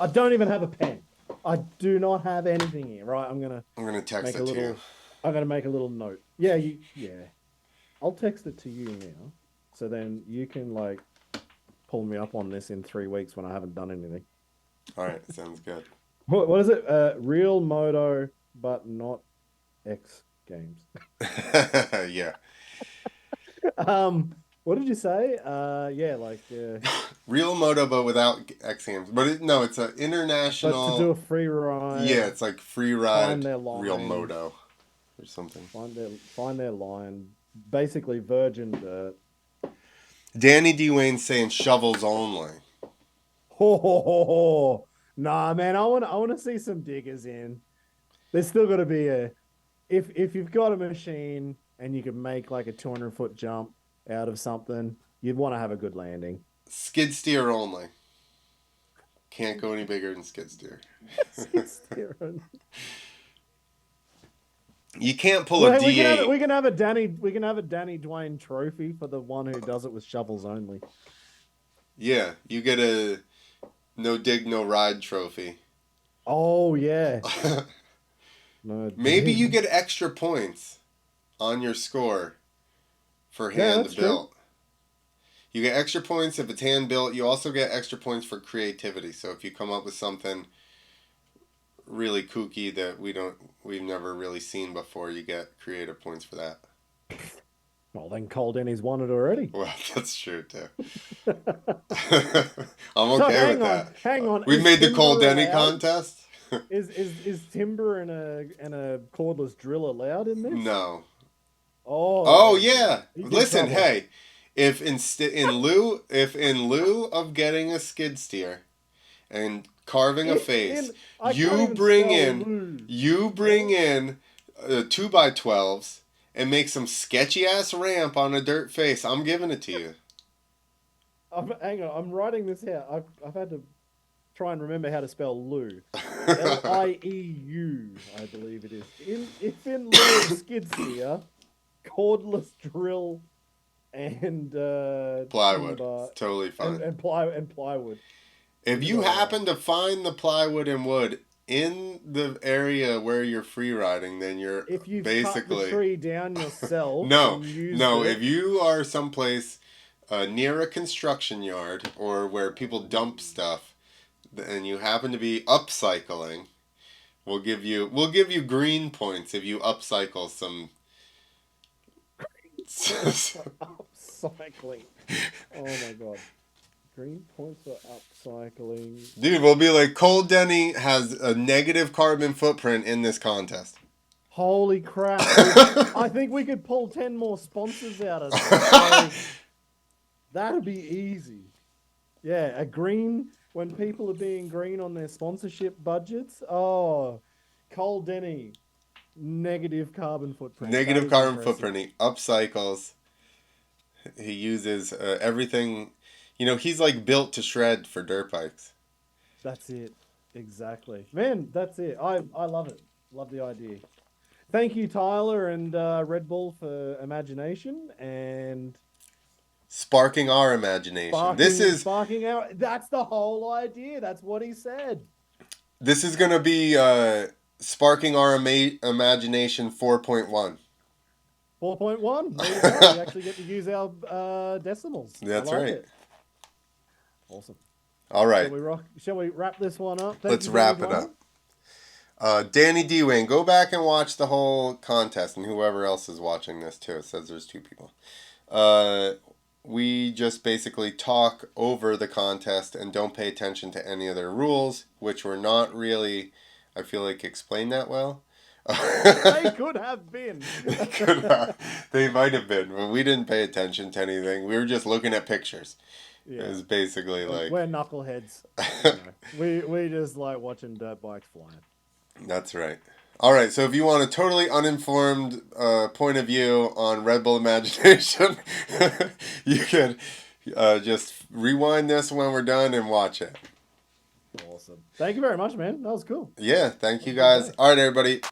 I don't even have a pen. I do not have anything here. Right, I'm gonna text make a it to you. little. I'm gonna make a little note. Yeah, yeah. I'll text it to you now, so then you can like pull me up on this in 3 weeks when I haven't done anything. All right, sounds good. What is it? Real moto, but not X Games. Yeah. What did you say? Yeah, like Real moto, but without X Games. But no, it's an but to do a international. free ride, Yeah, it's like free find ride, their real line, moto, or something. find their line, basically virgin dirt. Danny D. Wayne's saying shovels only. Ho, ho, ho, ho. Nah, man, I want to see some diggers in. There's still got to be a if you've got a machine and you can make like a 200-foot jump out of something, you'd want to have a good landing. Skid steer only. Can't go any bigger than skid steer. Skid steer. You can't pull a Well, we can have it. D8. We can have a Danny. We can have a Danny Dwayne trophy for the one who does it with shovels only. Yeah, you get a no dig, no ride trophy. Oh yeah. No. Maybe you get extra points on your score for Yeah, hand that's true. built. You get extra points if it's hand built. You also get extra points for creativity. So if you come up with something really kooky that we've never really seen before, you get creative points for that. Well, then Cole Denny's won it already. Well, that's true too. So I'm okay with that. hang on. We Is made the Cole timber Denny allowed? contest. Is timber and a cordless drill allowed in this? No. Oh, Oh okay. yeah. He's in Listen, trouble. hey, if in lieu of getting a skid steer and carving a If face, in I can't even spell lose. you bring in 2x12s and make some sketchy ass ramp on a dirt face. I'm giving it to you. Hang on, I'm writing this here. I've had to try and remember how to spell Lou. Lieu, I believe it is. If in lieu of skid steer, cordless drill, and Plywood. timber It's totally fine. and plywood. If you happen to find the plywood and wood in the area where you're free riding, then you're If you've cut the basically tree down yourself no, and used no. it, If you are someplace near a construction yard or where people dump stuff, and you happen to be upcycling, we'll give you green points if you upcycle some. upcycling. Oh my god. Green points for upcycling. Dude, we'll be like, Cole Denny has a negative carbon footprint in this contest. Holy crap. I think we could pull 10 more sponsors out of that. Like, that'd be easy. Yeah, a green, when people are being green on their sponsorship budgets. Oh, Cole Denny, negative carbon footprint. That Negative is carbon impressive. footprint. He upcycles. He uses everything. He's like built to shred for dirt bikes. That's it. Exactly. Man, that's it. I love it. Love the idea. Thank you, Tyler and Red Bull for imagination and Sparking our imagination. This is sparking out. That's the whole idea. That's what he said. gonna be sparking our imagination 4.1. 4.1. There you go. We actually get to use our decimals. That's I like right. it. Awesome. All right, Shall we wrap this one up? Thank let's you, wrap Danny it Dwayne. up. Danny D. Wayne, go back and watch the whole contest, and whoever else is watching this too. It says there's 2 people. We just basically talk over the contest and don't pay attention to any of their rules, which were not really, I feel like, explained that well. They could have been. They might have been, but we didn't pay attention to anything. We were just looking at pictures. It Yeah. was basically like We're knuckleheads. You know. We just like watching dirt bikes flying. that's right. All right, so if you want a totally uninformed point of view on RedBull Imagination, you can just rewind this when we're done and watch it. Awesome. Thank you very much, man. That was cool. Yeah, thank you Have a good guys. day. All right, everybody.